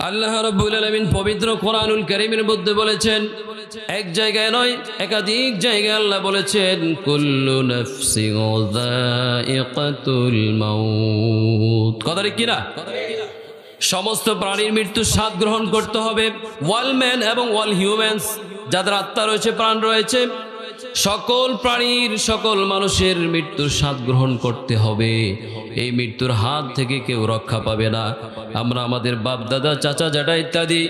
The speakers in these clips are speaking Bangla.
আল্লাহ রাব্বুল আলামিন পবিত্র কোরআনুল কারীমের মধ্যে বলেছেন, এক জায়গায় নয় একাধিক জায়গায় আল্লাহ বলেছেন, কুল্লু নাফসিন যায়িকাতুল মাউত। কথা ঠিক কিনা? সমস্ত প্রাণীর মৃত্যু স্বাদ গ্রহণ করতে হবে। ওয়াল ম্যান এবং ওয়াল হিউম্যানস, যাদের আত্মা রয়েছে, প্রাণ রয়েছে, সকল প্রাণীর সকল মানুষের মৃত্যুর স্বাদ গ্রহণ করতে হবে। এই মৃত্যুর হাত থেকে কেউ রক্ষা পাবে না। আমরা আমাদের বাপ দাদা চাচা জ্যাঠা ইত্যাদি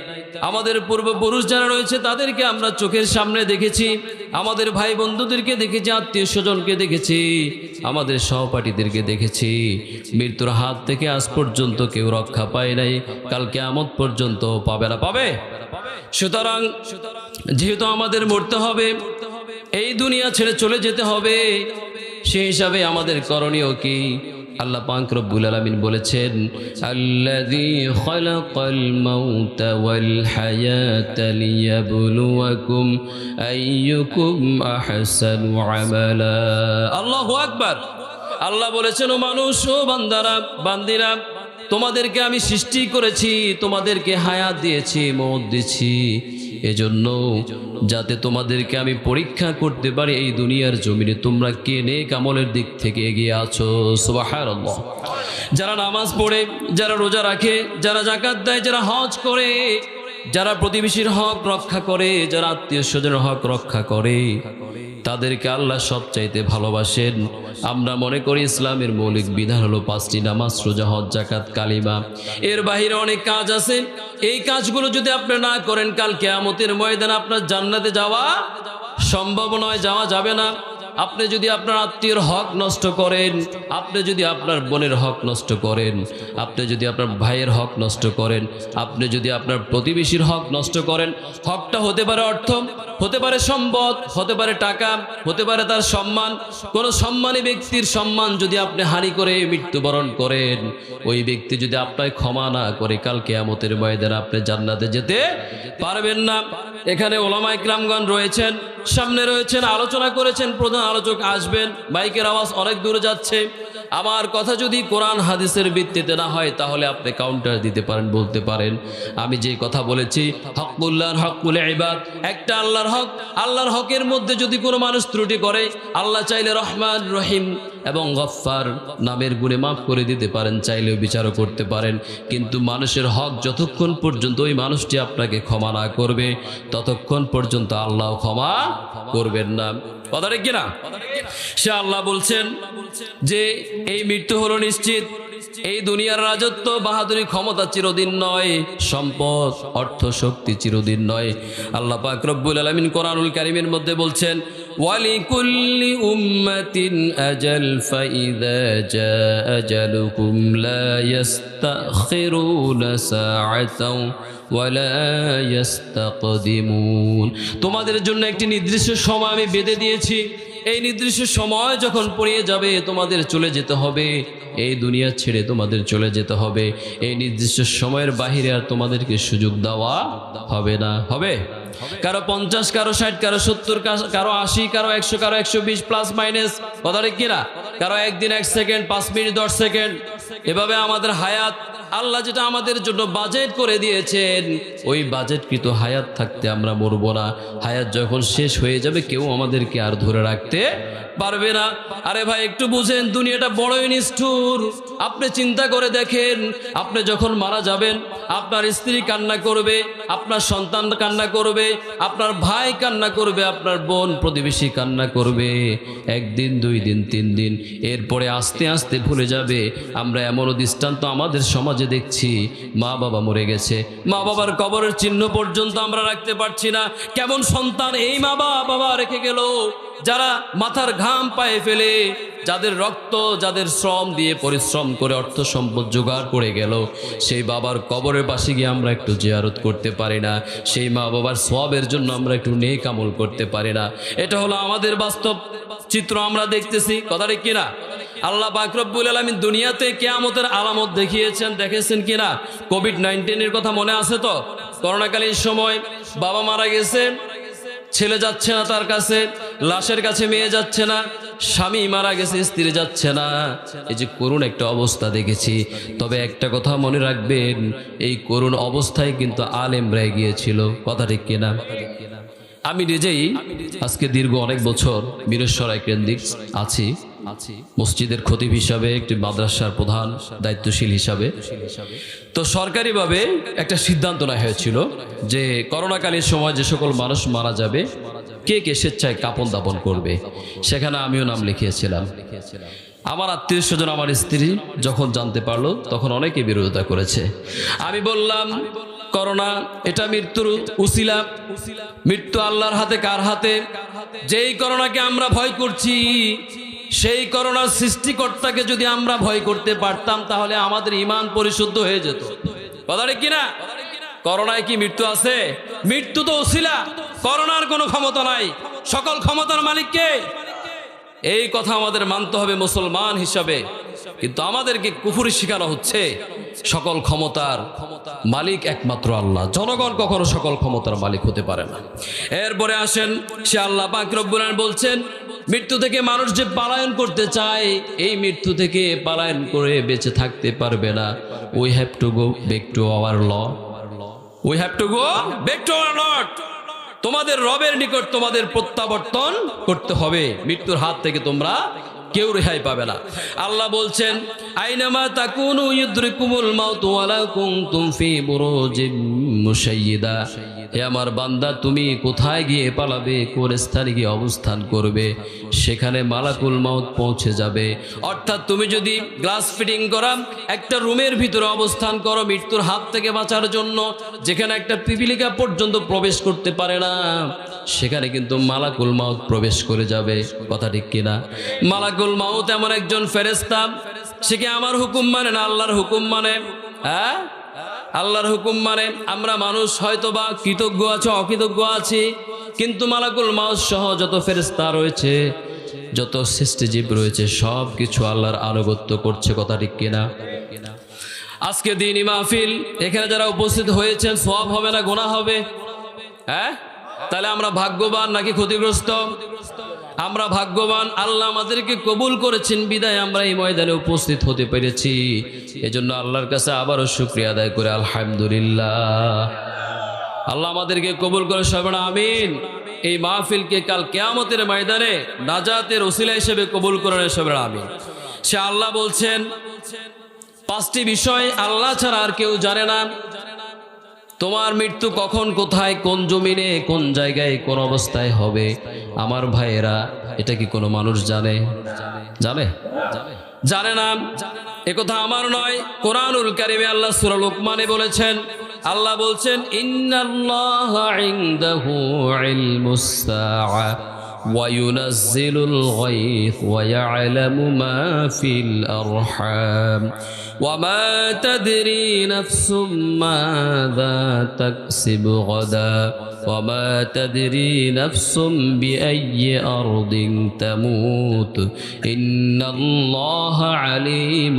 আমাদের পূর্বপুরুষ যারা রয়েছে তাদেরকে আমরা চোখের সামনে দেখেছি, আমাদের ভাই বন্ধুদেরকে দেখেছি, আত্মীয় স্বজনকে দেখেছি, আমাদের সহপাঠীদেরকে দেখেছি। মৃত্যুর হাত থেকে আজ পর্যন্ত কেউ রক্ষা পায় নাই, কাল কিয়ামত পর্যন্ত পাবে না। পাবে? সুতরাং যেহেতু আমাদের মরতে হবে, এই দুনিয়া ছেড়ে চলে যেতে হবে, সেই হিসাবে আমাদের করণীয় কি? আল্লাহ পাক রব্বুল আলামিন বলেছেন, আল্লাযী খালাকাল মাউতা ওয়াল হায়াতা লিয়াবলুয়াকুম আইয়ুকুম আহসানু আমালা। আল্লাহু আকবার। আল্লাহ বলেছেন, ও মানুষ, ও বান্দারা বান্দিরা, তোমাদেরকে আমি সৃষ্টি করেছি, তোমাদেরকে হায়াত দিয়েছি, মওত দিয়েছি, এজন্য যাতে তোমাদেরকে আমি পরীক্ষা করতে পারি এই দুনিয়ার জমিনে তোমরা কে নেক আমলের দিক থেকে এগিয়ে আছো। সুবহানাল্লাহ। যারা নামাজ পড়ে, যারা রোজা রাখে, যারা যাকাত দেয়, যারা হজ করে, যারা প্রতিবেশীর হক রক্ষা করে, যারা আত্মীয় স্বজনের হক রক্ষা করে, তাদেরকে আল্লাহ সবচাইতে ভালোবাসেন। আমরা মনে করি ইসলামের মৌলিক বিধান হলো 5টি নামাজ, রোজা, হজ, যাকাত, কালিমা। এর বাইরে অনেক কাজ আছে। এই কাজগুলো যদি আপনি না করেন, কাল কিয়ামতের ময়দানে আপনার জান্নাতে যাওয়া সম্ভব নয়, যাওয়া যাবে না। আপনি যদি আপনার আত্মীয়র হক নষ্ট করেন, আপনি যদি আপনার বোনের হক নষ্ট করেন, আপনি যদি আপনার ভাইয়ের হক নষ্ট করেন, আপনি যদি আপনার প্রতিবেশীর হক নষ্ট করেন, হকটা হতে পারে অর্থ, হতে পারে সম্পদ, হতে পারে টাকা, হতে পারে তার সম্মান। কোনো সম্মানী ব্যক্তির সম্মান যদি আপনি হানি করে মৃত্যুবরণ করেন, ওই ব্যক্তি যদি আপনাকে ক্ষমা না করে, কাল কিয়ামতের ময়দানে আপনি জান্নাতে যেতে পারবেন না। এখানে ওলামা ইকরামগণ রয়েছেন, সামনে রয়েছেন, আলোচনা করেছেন, প্রধান আলোচক আসবেন। মাইকের আওয়াজ অনেক দূরে যাচ্ছে। আমার কথা যদি কোরআন হাদিসের ভিত্তিতে না হয়, তাহলে আপনি কাউন্টার দিতে পারেন, বলতে পারেন আমি যে কথা বলেছি হকুল্লাহ হকুল ইবাদ, একটা আল্লাহর হক, আল্লাহর হকের মধ্যে যদি কোনো মানুষ ত্রুটি করে, আল্লাহ চাইলে রহমান রহিম এবং গফফার নামের গুণে মাফ করে দিতে পারেন, চাইলেও বিচারও করতে পারেন। কিন্তু মানুষের হক যতক্ষণ পর্যন্ত ওই মানুষটি আপনাকে ক্ষমা না করবে, ততক্ষণ পর্যন্ত আল্লাহ ক্ষমা করবেন না। কথা ঠিক কিনা? সে আল্লাহ বলছেন যে এই মৃত্যু হলো নিশ্চিত। এই দুনিয়ার রাজত্ব, বাহাদুরি, ক্ষমতা চিরদিন নয়, সম্পদ, অর্থ, শক্তি চিরদিন নয়। আল্লাহ পাক রব্বুল আলামিন কোরআনুল কারীমের মধ্যে বলছেন, ওয়ালিকুল্লি উম্মাতিন আজাল ফাইযা জাআ আজালুকুম লা ইস্তাখিরুনা সাআতাও ওয়ালা ইস্তাকদিমুন। তোমাদের জন্য একটি নির্দিষ্ট সময় আমি বেঁধে দিয়েছি। এই নির্দিষ্ট সময় যখন পড়িয়ে যাবে, তোমাদের চলে যেতে হবে, এই দুনিয়া ছেড়ে তোমাদের চলে যেতে হবে। এই নির্দিষ্ট সময়ের বাহিরে আর তোমাদেরকে সুযোগ দেওয়া হবে না। হবে? কারো 50, কারো 60, কারো 70, কারো 80, কারো 100, কারো 120 প্লাস মাইনাস। কথা ঠিক কিনা? কারো 1 দিন 1 সেকেন্ড, 5 মিনিট 10 সেকেন্ড, এভাবে আমাদের হায়াত আল্লাহ যেটা আমাদের জন্য বাজেট করে দিয়েছেন, ওই বাজেটকৃত হায়াত থাকতে আমরা মরবো না। হায়াত যখন শেষ হয়ে যাবে, কেউ আমাদেরকে আর ধরে রাখতে পারবে না। আরে ভাই একটু বুঝেন, দুনিয়াটা বড়ই নিষ্ঠুর। আপনি চিন্তা করে দেখেন, আপনি যখন মারা যাবেন, আপনার স্ত্রী কান্না করবে, আপনার সন্তান কান্না করবে, আপনার ভাই কান্না করবে, আপনার বোন প্রতিবেশী কান্না করবে। 1 দিন 2 দিন 3 দিন, এরপরে আস্তে আস্তে ভুলে যাবে। আমরা এমনও দৃষ্টান্ত আমাদের সমাজে দেখছি, মা বাবা মরে গেছে, মা বাবার কবরের চিহ্ন পর্যন্ত আমরা রাখতে পারছি না। কেমন সন্তান এই মা বাবা রেখে গেল, যারা মাথার ঘাম পায়ে ফেলে, যাদের রক্ত, যাদের শ্রম দিয়ে পরিশ্রম করে অর্থ সম্পদ জোগাড় করে গেল, সেই বাবার কবরের পাশে গিয়ে আমরা একটু জিয়ারত করতে পারি না। সেই মা বাবার সওয়াবের জন্য আমরা একটু নেক আমল করতে পারি না। এটা হলো আমাদের বাস্তব চিত্র আমরা দেখতেছি। কথা ঠিক কিনা? আল্লাহ পাক রব্বুল আলামিন দুনিয়াতে কিয়ামতের আলামত দেখিয়েছেন, দেখেছেন কিনা? কোভিড-19 এর কথা মনে আছে তো? করোনাকালীন সময় বাবা মারা গেছে, ছেলে যাচ্ছে না তার কাছে, লাশের কাছে মেয়ে যাচ্ছে না, স্বামী মারা গেছে, স্ত্রী যাচ্ছে না, এই যে করুণ একটা অবস্থা দেখেছি। তবে একটা কথা মনে রাখবেন, এই করুণ অবস্থায় কিন্তু আলেমরা গিয়েছিল, কথা ঠিক কিনা? আমি নিজেই আজকে দীর্ঘ অনেক বছর বীরেশ্বরায় কেন্দ্রিক আছি, মসজিদের খতিব হিসাবে, একটি মাদ্রাসার প্রধান দায়িত্বশীল হিসাবে। তো সরকারিভাবে একটা সিদ্ধান্ত নেওয়া হয়েছিল যে করোনাকালীন সময় যে সকল মানুষ মারা যাবে, কে কে স্বেচ্ছায় কাপন দাপন করবে। সেখানে আমিও নাম লিখিয়েছিলাম। আমার আত্মীয় স্বজন, আমার স্ত্রী যখন জানতে পারলো তখন অনেকে বিরোধিতা করেছে। আমি বললাম, করোনা এটা মৃত্যুর উসিলা, মৃত্যু আল্লাহর হাতে। কার হাতে? যেই করোনাকে আমরা ভয় করছি, সেই করোনার সৃষ্টিকর্তাকে যদি আমরা ভয় করতে পারতাম তাহলে আমাদের ঈমান পরিশুদ্ধ হয়ে যেত, কথা ঠিক কিনা? করোনায় কি মৃত্যু আছে? মৃত্যু তো উসিলা, করোনার কোনো ক্ষমতা নাই। সকল ক্ষমতার মালিক কে? এই কথা আমাদের মানতে হবে মুসলমান হিসাবে। কিন্তু আমাদেরকে কুফরি শেখানো হচ্ছে সকল ক্ষমতার মালিক একমাত্র আল্লাহ। জনগণ কখনো সকল ক্ষমতার মালিক হতে পারে না। এরপরে আসেন, সে আল্লাহ পাক রব্বুল আলামিন বলছেন, মৃত্যু থেকে মানুষ যে পলায়ন করতে চায়, এই মৃত্যু থেকে পলায়ন করে বেঁচে থাকতে পারবে না। We have to go back to our law, we have to go back to our lord. তোমাদের রবের নিকট তোমাদের প্রত্যাবর্তন করতে হবে। মৃত্যুর হাত থেকে তোমরা কেউ রেহাই পাবে না। আল্লাহ বলছেন, আইনামা তাকুনু ইউদরিকুমুল মাউত ওয়ালা কুনতুম ফি বুরুজিম মুশাইয়্যিদা। হে আমার বান্দা, তুমি কোথায় গিয়ে পালাবে, কোন স্থানে গিয়ে অবস্থান করবে, সেখানে মালাকুল মাউত পৌঁছে যাবে। অর্থাৎ তুমি যদি গ্লাস ফিটিং করা একটা রুমের ভিতরে অবস্থান করো মৃত্যুর হাত থেকে বাঁচার জন্য, যেখানে একটা পিপিলিকা পর্যন্ত প্রবেশ করতে পারে না, সেখানে কিন্তু মালাকুল মাউত প্রবেশ করে যাবে, কথা ঠিক কিনা? মালাকুল মাউত এমন একজন ফেরেশতা, সে কি আমার হুকুম মানে না আল্লাহর হুকুম মানে? হ্যাঁ, আল্লাহর হুকুম মানে। আমরা মানুষ হয়তোবা কৃতজ্ঞ আছি, অকৃতজ্ঞ আছি, কিন্তু মালাকুল মাউত সহ যত ফেরেশতা রয়েছে, যত সৃষ্টিজীব রয়েছে, সব কিছু আল্লাহর আনুগত্য করছে, কথা ঠিক কিনা? আজকে দিনই মাহফিল, এখানে যারা উপস্থিত হয়েছেন, সওয়াব হবে না গুনাহ হবে? হ্যাঁ, তাহলে আমরা ভাগ্যবান নাকি ক্ষতিগ্রস্ত? আমরা ভাগ্যবান। আল্লাহ আমাদেরকে কবুল করেছেন বিদায় আমরা এই ময়দানে উপস্থিত হতে পেরেছি। এজন্য আল্লাহর কাছে আবারও শুকরিয়া আদায় করে আলহামদুলিল্লাহ। আল্লাহ আমাদেরকে কবুল করে সবাই আমিন। এই মাহফিলকে কাল কিয়ামতের ময়দানে নাজাতের ওসিলা হিসেবে কবুল করেন সবাই আমিন। সে আল্লাহ বলছেন, 5টি বিষয় আল্লাহ ছাড়া আর কেউ জানে না। তোমার মৃত্যু কখন, কোথায়, কোন জমিনে, কোন জায়গায়, কোন অবস্থায় হবে। আমার ভাইয়েরা, এটা কি কোনো মানুষ জানে? জানে? জানে না। একথা আমার নয়, কোরআনুল কারিমে আল্লাহ সূরা লুকমানে বলেছেন, আল্লাহ বলছেন, ইন্নাল্লাহা ইনদাহু ইলমুস সাআ وينزل الغيث ويعلم ما في الأرحام وما تدري نفس ماذا تكسب غدا وما تدري نفس بأي أرض تموت إن الله عليم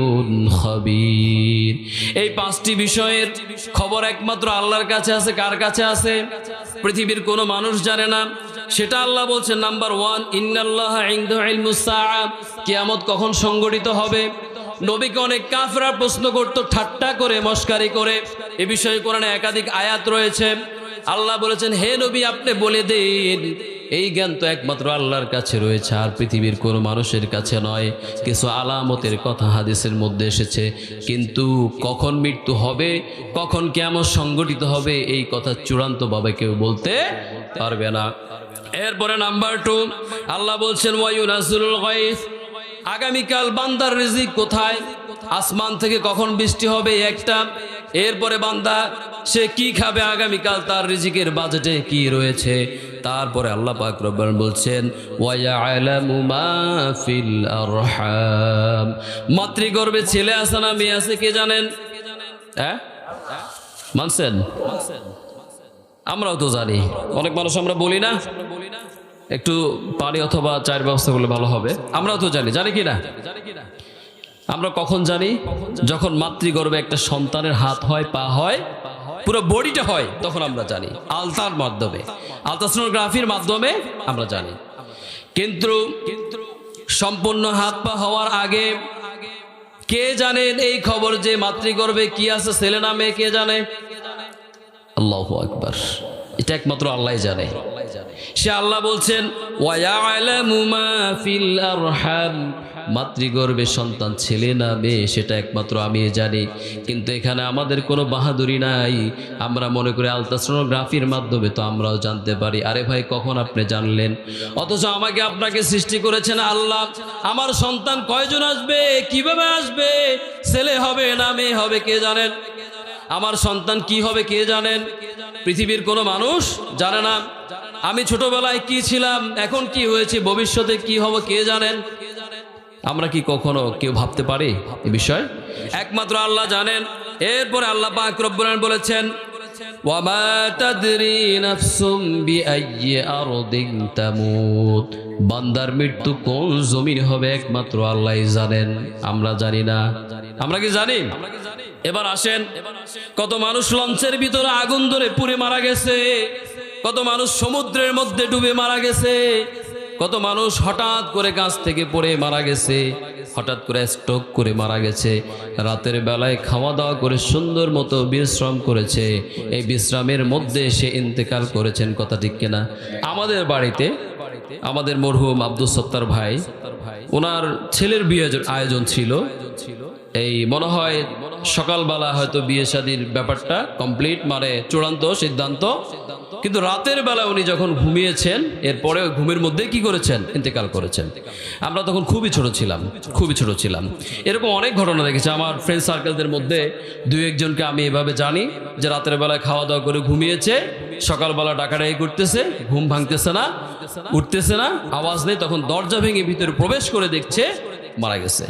خبير। এই 5টি বিষয়ের খবর একমাত্র আল্লাহর কাছে আছে। কার কাছে আছে? পৃথিবীর কোনো মানুষ জানে না। সেটা আল্লাহ বলছেন, নাম্বার 1, ইন্নাল্লাহা ইনদাহু ইলমুস সাআ, কিয়ামত কখন সংঘটিত হবে। নবীকে অনেক কাফেররা প্রশ্ন করত, ঠাট্টা করে, মস্কারি করে। এ বিষয়ে কোরআনে একাধিক আয়াত রয়েছে। আল্লাহ বলেছেন, হে নবী, আপনি বলে দিন, এই জ্ঞান তো একমাত্র আল্লাহর কাছে রয়েছে, আর পৃথিবীর কোনো মানুষের কাছে নয়। কিছু আলামতের কথা হাদিসের মধ্যে এসেছে, কিন্তু কখন মৃত্যু হবে, কখন কিয়ামত সংঘটিত হবে, এই কথা চূড়ান্তভাবে কেউ বলতে পারবে না। এরপরে নাম্বার 2, আল্লাহ বলছেন, ওয়ায়ুনাজিলুল গায়স, আগামীকাল বান্দার রিজিক কোথায়, আসমান থেকে কখন বৃষ্টি হবে, একটা। এরপরে বান্দা সে কি খাবে, আগামীকাল তার রিজিকের বাজেটে কি রয়েছে। তারপরে আল্লাহ পাক রব্বুল বলছেন, ওয়ায়ালামু মা ফিল আরহাম, মাতৃগর্ভে ছেলে আছে না মেয়ে আছে কে জানেন? হ্যাঁ, মানছেন? আমরাও তো জানি। অনেক মানুষ আমরা বলি না, একটু পানি অথবা চায়ের ব্যবস্থা করলে ভালো হবে। আমরাও তো জানি, জানি কি না? আমরা কখন জানি? যখন মাতৃগর্ভে একটা সন্তানের হাত হয়, পা হয়, পুরো বডিটা হয়, তখন আমরা জানি। আলতার মাধ্যমে, আলট্রাসোনোগ্রাফির মাধ্যমে আমরা জানি। কিন্তু সম্পূর্ণ হাত পা হওয়ার আগে কে জানেন এই খবর যে মাতৃগর্ভে কি আছে, ছেলে না মেয়ে, কে জানে? আল্লাহু আকবার, এটা একমাত্র আল্লাহই জানে। সে আল্লাহ বলছেন ওয়ায়ালামু মা ফিল আরহাম, মাতৃগর্ভে সন্তান ছেলে না মেয়ে সেটা একমাত্র আমি জানি। কিন্তু এখানে আমাদের কোনো বাহাদুরি নাই, আমরা মনে করি আলট্রাসোনোগ্রাফির মাধ্যমে তো আমরাও জানতে পারি। আরে ভাই, কখন আপনি জানলেন? অথচ আমাকে আপনাকে সৃষ্টি করেছেন আল্লাহ। আমার সন্তান কয়জন আসবে, কিভাবে আসবে, ছেলে হবে না মেয়ে হবে, কে জানেন? আমার সন্তান কি হবে কে জানেন? পৃথিবীর কোনো মানুষ জানে না। আমি ছোটবেলায় কি ছিলাম, এখন কি হয়েছে, ভবিষ্যতে কি হবে, কে জানেন? আমরা কি কখনো কেউ ভাবতে পারি এই বিষয়? একমাত্র আল্লাহ জানেন। এরপরে আল্লাহ পাক রব্বুল আলামিন বলেছেন ওয়ামা তাদরি নাফসুম বিআইয়ি আরদিন তামুত, বান্দার মৃত্যু কোন জমিন হবে একমাত্র আল্লাহই জানেন, আমরা জানি না। আমরা কি জানি? এবার আসেন, কত মানুষ লঞ্চের ভিতরে আগুন ধরে পুড়ে মারা গেছে, কত মানুষ সমুদ্রের মধ্যে ডুবে মারা গেছে, কত মানুষ হঠাৎ করে গাছ থেকে পড়ে মারা গেছে, হঠাৎ করে স্ট্রোক করে মারা গেছে, রাতের বেলায় খাওয়া দাওয়া করে সুন্দর মতো বিশ্রাম করেছে, এই বিশ্রামের মধ্যে সে ইন্তেকাল করেছেন। কথা ঠিক কিনা? আমাদের বাড়িতে আমাদের মরহুম আব্দুল সত্তার ভাই, ওনার ছেলের বিয়ের আয়োজন ছিল। এই মনে হয় সকালবেলা হয়তো বিয়ে শাদীর ব্যাপারটা কমপ্লিট, মানে চূড়ান্ত সিদ্ধান্ত, কিন্তু রাতের বেলা উনি যখন ঘুমিয়েছেন, এরপরে ঘুমের মধ্যে কি করেছেন? ইন্তেকাল করেছেন। আমরা তখন খুবই ছোট ছিলাম। এরকম অনেক ঘটনা দেখেছি আমার ফ্রেন্ড সার্কেলদের মধ্যে। দুই একজনকে আমি এভাবে জানি যে রাতের বেলায় খাওয়া দাওয়া করে ঘুমিয়েছে, সকালবেলা ডাকাডাকি করতেছে, ঘুম ভাঙতেছে না, উঠতেছে না, আওয়াজ নেই, তখন দরজা ভেঙে ভিতরে প্রবেশ করে দেখছে মারা গেছে,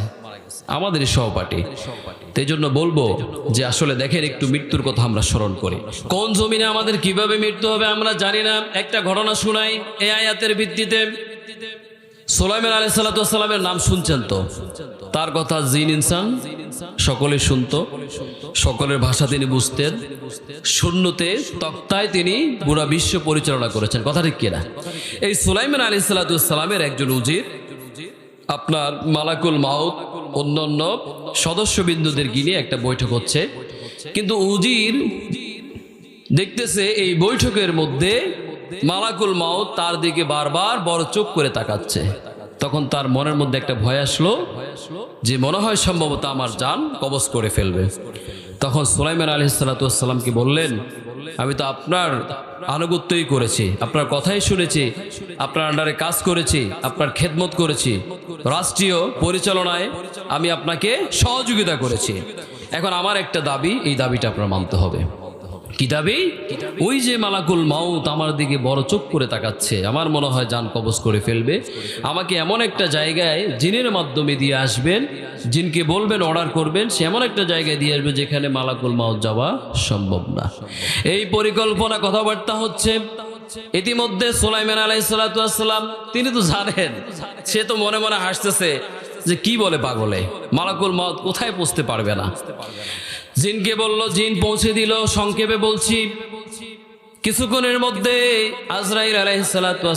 আমাদের সহপাঠী। এই জন্য বলবো যে আসলে দেখেন, একটু মৃত্যুর কথা আমরা স্মরণ করি। কোন জমিনে আমাদের কিভাবে মৃত্যু হবে আমরা জানি না। একটা ঘটনা শুনাই এই আয়াতের ভিত্তিতে। সুলাইমান আলাইহিস সালামের নাম শুনছেন তো? তার কথা জিন ইনসান সকলে শুনতো, সকলের ভাষা তিনি বুঝতেন, শূন্যতে তক্তায় তিনি পুরা বিশ্ব পরিচালনা করেছেন। কথা ঠিক কিনা? এই সুলাইমান আলাইহিস সালামের একজন উজির, আপনার মালাকুল মাউত অন্যান্য সদস্যবৃন্দদের নিয়ে একটা বৈঠক হচ্ছে, কিন্তু উজির দেখতেছে এই বৈঠকের মধ্যে মালাকুল মাউত তার দিকে বারবার বড় চোখ করে তাকাচ্ছে। তখন তার মনের মধ্যে একটা ভয় আসলো যে মনে হয় সম্ভবত আমার জান কবজ করে ফেলবে। তখন সুলাইমান আলাইহিস সালামকে বললেন, আমি তো আপনার আনুগত্যই করেছি, আপনার কথাই শুনেছি, আপনার আন্ডারে কাজ করেছি, আপনার খেদমত করেছি, রাষ্ট্রীয় পরিচালনায় আমি আপনাকে সহযোগিতা করেছি। এখন আমার একটা দাবি, এই দাবিটা আপনার মানতে হবে। কি দাবি? ওই যে মালাকুল মাউত আমার দিকে বড় চোখ করে তাকাচ্ছে, আমার মনে হয় জান কবজ করে ফেলবে, আমাকে এমন একটা জায়গায় জিনের মাধ্যমে দিয়ে আসবেন, জিনকে বলবেন, অর্ডার করবেন, সে এমন একটা জায়গায় দিয়ে আসবে যেখানে মালাকুল মাউত যাওয়া সম্ভব না। এই পরিকল্পনা কথাবার্তা হচ্ছে। ইতিমধ্যে সুলাইমান আলাইহিস সালাম তিনি তো জানেন, সে তো মনে মনে হাসতেছে যে কি বলে পাগলে, মালাকুল মাউত কোথায় পৌঁছতে পারবে না। জিনকে বলল, জিন পৌঁছে দিল। সংক্ষেপে বলছি, কিছুক্ষণের মধ্যে আজরাইল আলাইহিস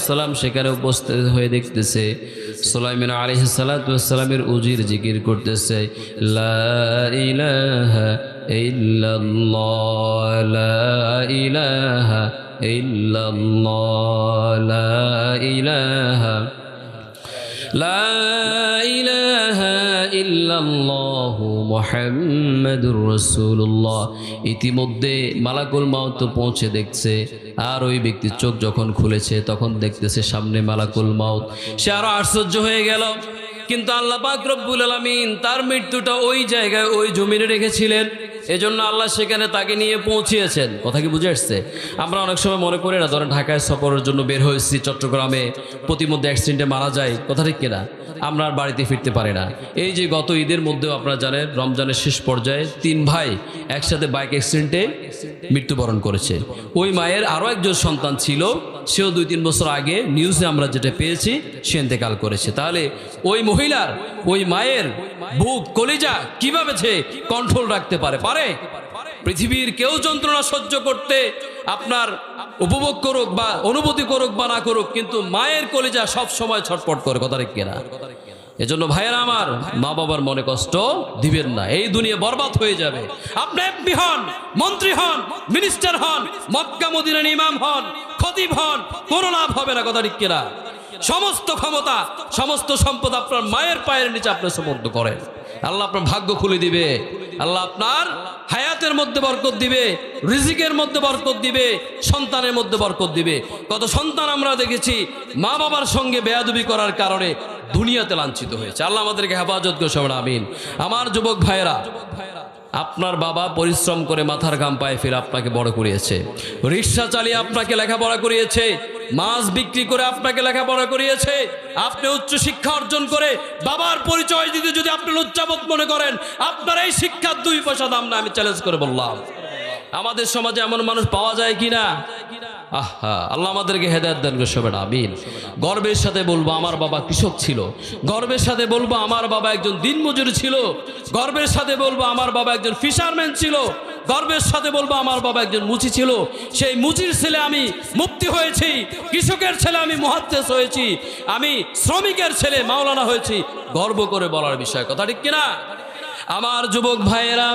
সালাম সেখানে উপস্থিত হয়ে দেখতেছে সুলাইমান আলাইহিস সালামের উজির জিকির করতেছে, লা ইলাহা ইল্লাল্লাহ, লা ইলাহা ইল্লাল্লাহ, লা ইলাহা লা ইলাহা ইল্লাল্লাহু মুহাম্মাদুর রাসূলুল্লাহ। ইতিমধ্যে মালাকুল মাউত পৌঁছে দেখছে, আর ওই ব্যক্তির চোখ যখন খুলেছে তখন দেখতেছে সামনে মালাকুল মাউত। সে আরো আশ্চর্য হয়ে গেল। কিন্তু আল্লাহ পাক রব্বুল আলামিন তার মৃত্যুটা ওই জায়গায়, ওই জমিনে রেখেছিলেন, এজন্য আল্লাহ সেখানে তাকে নিয়ে পৌঁছিয়েছেন। কথা কি বুঝে আসছে? আমরা অনেক সময় মনে করি না, ধরেন ঢাকায় সফরের জন্য বের হয়েছি, চট্টগ্রামে প্রতিমধ্যে অ্যাক্সিডেন্টে মারা যায়, কথা ঠিক কিনা? আমরা আর বাড়িতে ফিরতে পারি না। এই যে গত ঈদের মধ্যেও আপনারা জানেন, রমজানের শেষ পর্যায়ে 3 ভাই একসাথে বাইক অ্যাক্সিডেন্টে মৃত্যুবরণ করেছে। ওই মায়ের আরও একজন সন্তান ছিল, সেও 2-3 বছর আগে নিউজে আমরা যেটা পেয়েছি সে ইন্তেকাল করেছে। তাহলে ওই মহিলার, ওই মায়ের বুক কলিজা কিভাবে সে কন্ট্রোল রাখতে পারে? পৃথিবীর কেউ যন্ত্রণা সহ্য করতে আপনার উপভোগ করুক বা অনুভূতি করুক বা না করুক, কিন্তু মায়ের কলিজা সব সময় ছটফট করে। কথা ঠিক কিনা? এজন্য ভাইয়েরা আমার, মা বাবার মনে কষ্ট দিবেন না, এই দুনিয়া বরবাদ হয়ে যাবে। আপনি এমপি হন, মন্ত্রী হন, মিনিস্টার হন, মক্কা মদিনার ইমাম হন, খতিব হন, কোনো লাভ হবে না, কথা ঠিক কিনা? সমস্ত ক্ষমতা, সমস্ত সম্পদ আপনার মায়ের পায়ের নিচে আপনি সুপর্দ করেন, আল্লাহ আপনার ভাগ্য খুলে দিবে, আল্লাহ আপনার হায়াতের মধ্যে বরকত দিবে, রিজিকের মধ্যে বরকত দিবে, সন্তানের মধ্যে বরকত দিবে। কত সন্তান আমরা দেখেছি মা বাবার সঙ্গে বেয়াদবি করার কারণে দুনিয়াতে লাঞ্ছিত হয়েছে। আল্লাহ আমাদেরকে হেফাজত করে সবাই আমিন। আমার যুবক ভাইয়েরা, আপনার বাবা পরিশ্রম করে মাথার ঘাম পায়ে ফেলে আপনাকে বড় করিয়েছে, রিক্সা চালিয়ে আপনাকে লেখাপড়া করিয়েছে, মাছ বিক্রি করে আপনাকে লেখাপড়া করিয়েছে। আপনি উচ্চ শিক্ষা অর্জন করে বাবার পরিচয় দিতে যদি আপনি লজ্জাবোধ মনে করেন, আপনার এই শিক্ষার 2 পয়সা দাম না, আমি চ্যালেঞ্জ করে বললাম। আমাদের সমাজে এমন মানুষ পাওয়া যায় কিনা? আহা, আল্লাহ আমাদেরকে হেদায়েত দান করে সবাই আমিন। গর্বের সাথে বলবো আমার বাবা কৃষক ছিল, গর্বের সাথে বলবো আমার বাবা একজন দিনমজুর ছিল, গর্বের সাথে বলবো আমার বাবা একজন ফিশারম্যান ছিল, গর্বের সাথে বলবো আমার বাবা একজন মুচি ছিল। সেই মুচির ছেলে আমি মুফতি হয়েছি, কৃষকের ছেলে আমি মুহাদ্দিস হয়েছি, আমি শ্রমিকের ছেলে মাওলানা হয়েছি, গর্ব করে বলার বিষয়, কথা ঠিক কিনা? আমার যুবক ভাইয়েরা,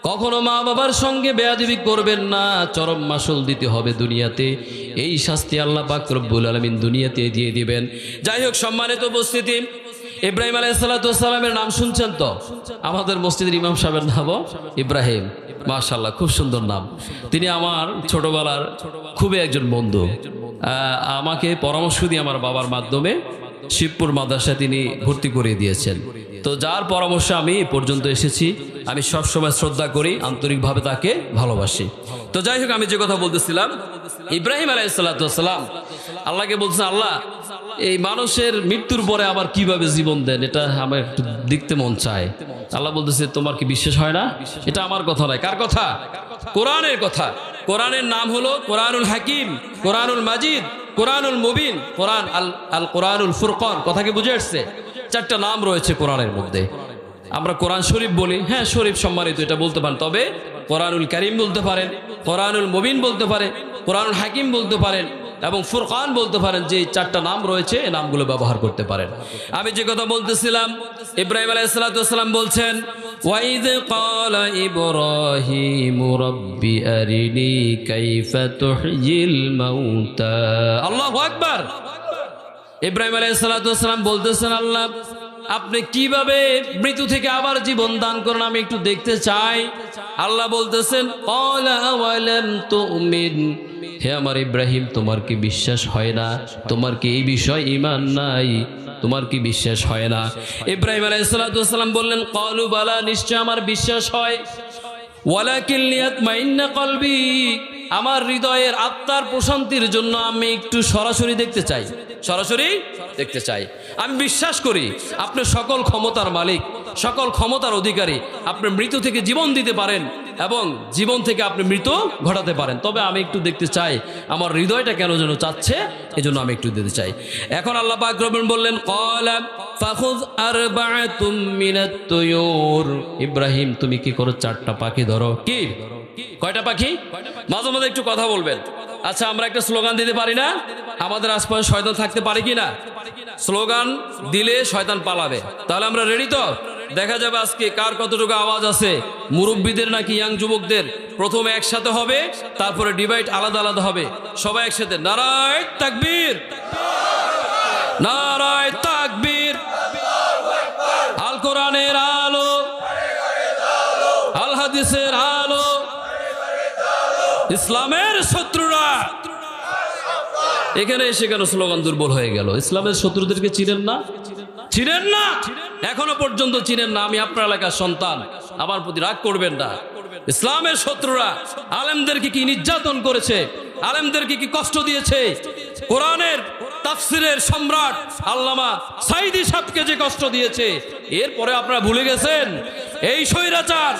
কখনো মা বাবার সঙ্গে বেয়াদবি করবেন না, চরম মাসুল দিতে হবে দুনিয়াতে। এই শাস্তি আল্লাহ পাক রব্বুল আলামিন দুনিয়াতে দিয়ে দিবেন। যাই হোক, সম্মানিত উপস্থিতি, ইব্রাহিম আলাইহিস সালাতু ওয়াস সালামের নাম শুনছেন তো? আমাদের মসজিদের ইমাম সাহেবের নাম ইব্রাহিম, মাশাআল্লাহ, খুব সুন্দর নাম। তিনি আমার ছোটবেলার খুবই একজন বন্ধু। আমাকে পরামর্শ দিয়ে আমার বাবার মাধ্যমে শিবপুর মাদ্রাসায় তিনি ভর্তি করিয়ে দিয়েছেন। তো যার পরামর্শ আমি এ পর্যন্ত এসেছি, আমি সবসময় শ্রদ্ধা করি, আন্তরিকভাবে তাকে ভালোবাসি। তো যাই হোক, আমি যে কথা বলতেছিলাম, ইব্রাহিম আলাইহিস সালাতু ওয়াস সালাম আল্লাহকে বলছেন, আল্লাহ এই মানুষের মৃত্যুর পরে আবার কিভাবে জীবন দেন, এটা আমার একটু দেখতে মন চায়। আল্লাহ বলতেছে, তোমার কি বিশ্বাস হয় না? এটা আমার কথা নয়, কার কথা? কোরআনের কথা। কোরআনের নাম হলো কোরআনুল হাকিম, কোরআনুল মাজিদ, কোরআনুল মুবিন, কোরআন আল কোরআনুল ফুরকান। কথা কি বুঝে আসছে? 4টা নাম রয়েছে কোরআনের মধ্যে। আমরা কোরআন শরীফ বলি, হ্যাঁ শরীফ সম্মানিত, এটা বলতে পারেন, তবে কোরআনুল কারীম বলতে পারেন, কোরআনুল মুবিন বলতে পারেন, কোরআনুল হাকিম বলতে পারেন এবং ফুরকান বলতে পারেন। যে 4টা নাম রয়েছে, এই নামগুলো ব্যবহার করতে পারেন। আমি যে কথা বলতেছিলাম, ইব্রাহিম আলাইহিস সালাতু ওয়াস সালাম বলছেন, ওয়াইদ ক্বালা ইব্রাহিমু রাব্বি আরিনি কাইফা তুহয়িল মাউতা। আল্লাহু আকবার। ইব্রাহিম আলাইহিস সালাতু ওয়াস সালাম বলতেছেন, আল্লাহ আপনি কিভাবে মৃত্যু থেকে আবার জীবন দান করেন, আমি একটু দেখতে চাই। আল্লাহ বলতেছেন, ক্বালা আওয়ালাম তুমিন, হে আমার ইব্রাহিম, তোমার কি বিশ্বাস হয় না? তোমার কি এই বিষয় ঈমান নাই? তোমার কি বিশ্বাস হয় না? ইব্রাহিম আলাইহিস সালাতু ওয়াস সালাম বললেন, ক্বালু বালা, নিশ্চয় আমার বিশ্বাস হয়। ওয়ালাকিন লিয়াতমাইন্না কলবি, আমার হৃদয়ের আত্মার প্রশান্তির জন্য আমি একটু সরাসরি দেখতে চাই, সরাসরি দেখতে চাই। আমি বিশ্বাস করি আপনি সকল ক্ষমতার মালিক, সকল ক্ষমতার অধিকারী, আপনি মৃত্যু থেকে জীবন দিতে পারেন এবং জীবন থেকে আপনি মৃত্যু ঘটাতে পারেন, তবে আমি একটু দেখতে চাই আমার হৃদয়টা কেন যেন চাচ্ছে, এজন্য আমি একটু দিতে চাই। এখন আল্লাহ পাক রব্বুল বললেন, ক্বালা ফাখুয আরবাআতুম মিনাত তুয়ুর, ইব্রাহিম তুমি কি করো? 4টা পাখি ধরো। কি কয়টা পাখি? মাঝে মাঝে একটু কথা বলবেন। আচ্ছা, আমরা একটা স্লোগান দিতে পারি না? আমাদের আশপাশে শয়তান থাকতে পারে কি না? স্লোগান দিলে শয়তান পালাবে। তাহলে আমরা রেডি তো? দেখা যাবে আজকে কার কতটুকু আওয়াজ আছে। মুরব্বীদের নাকি ইয়াং যুবকদের প্রথমে একসাথে হবে, তারপরে ডিভাইড আলাদা আলাদা হবে। সবাই একসাথে নারায়ে তাকবীর, নারায়ে তাকবীর, আল কোরআনের আলো, আল হাদিসের আলো, ইসলামের শত্রুরা। এখানে এসে কেন স্লোগান দুর্বল হয়ে গেল? ইসলামের শত্রুদেরকে চিনেন না? চিনেন না? এখনো পর্যন্ত চিনেন না? আমি আপনার এলাকার সন্তান, আমার প্রতি রাগ করবেন না। ইসলামের শত্রুরা আলেমদেরকে কি নির্যাতন করেছে, আলেমদেরকে কি কষ্ট দিয়েছে, কোরআনের তাফসিরের সম্রাট আল্লামা সাঈদী সাহেবকে যে কষ্ট দিয়েছে, এরপরে আপনারা ভুলে গেছেন? এই স্বৈরাচার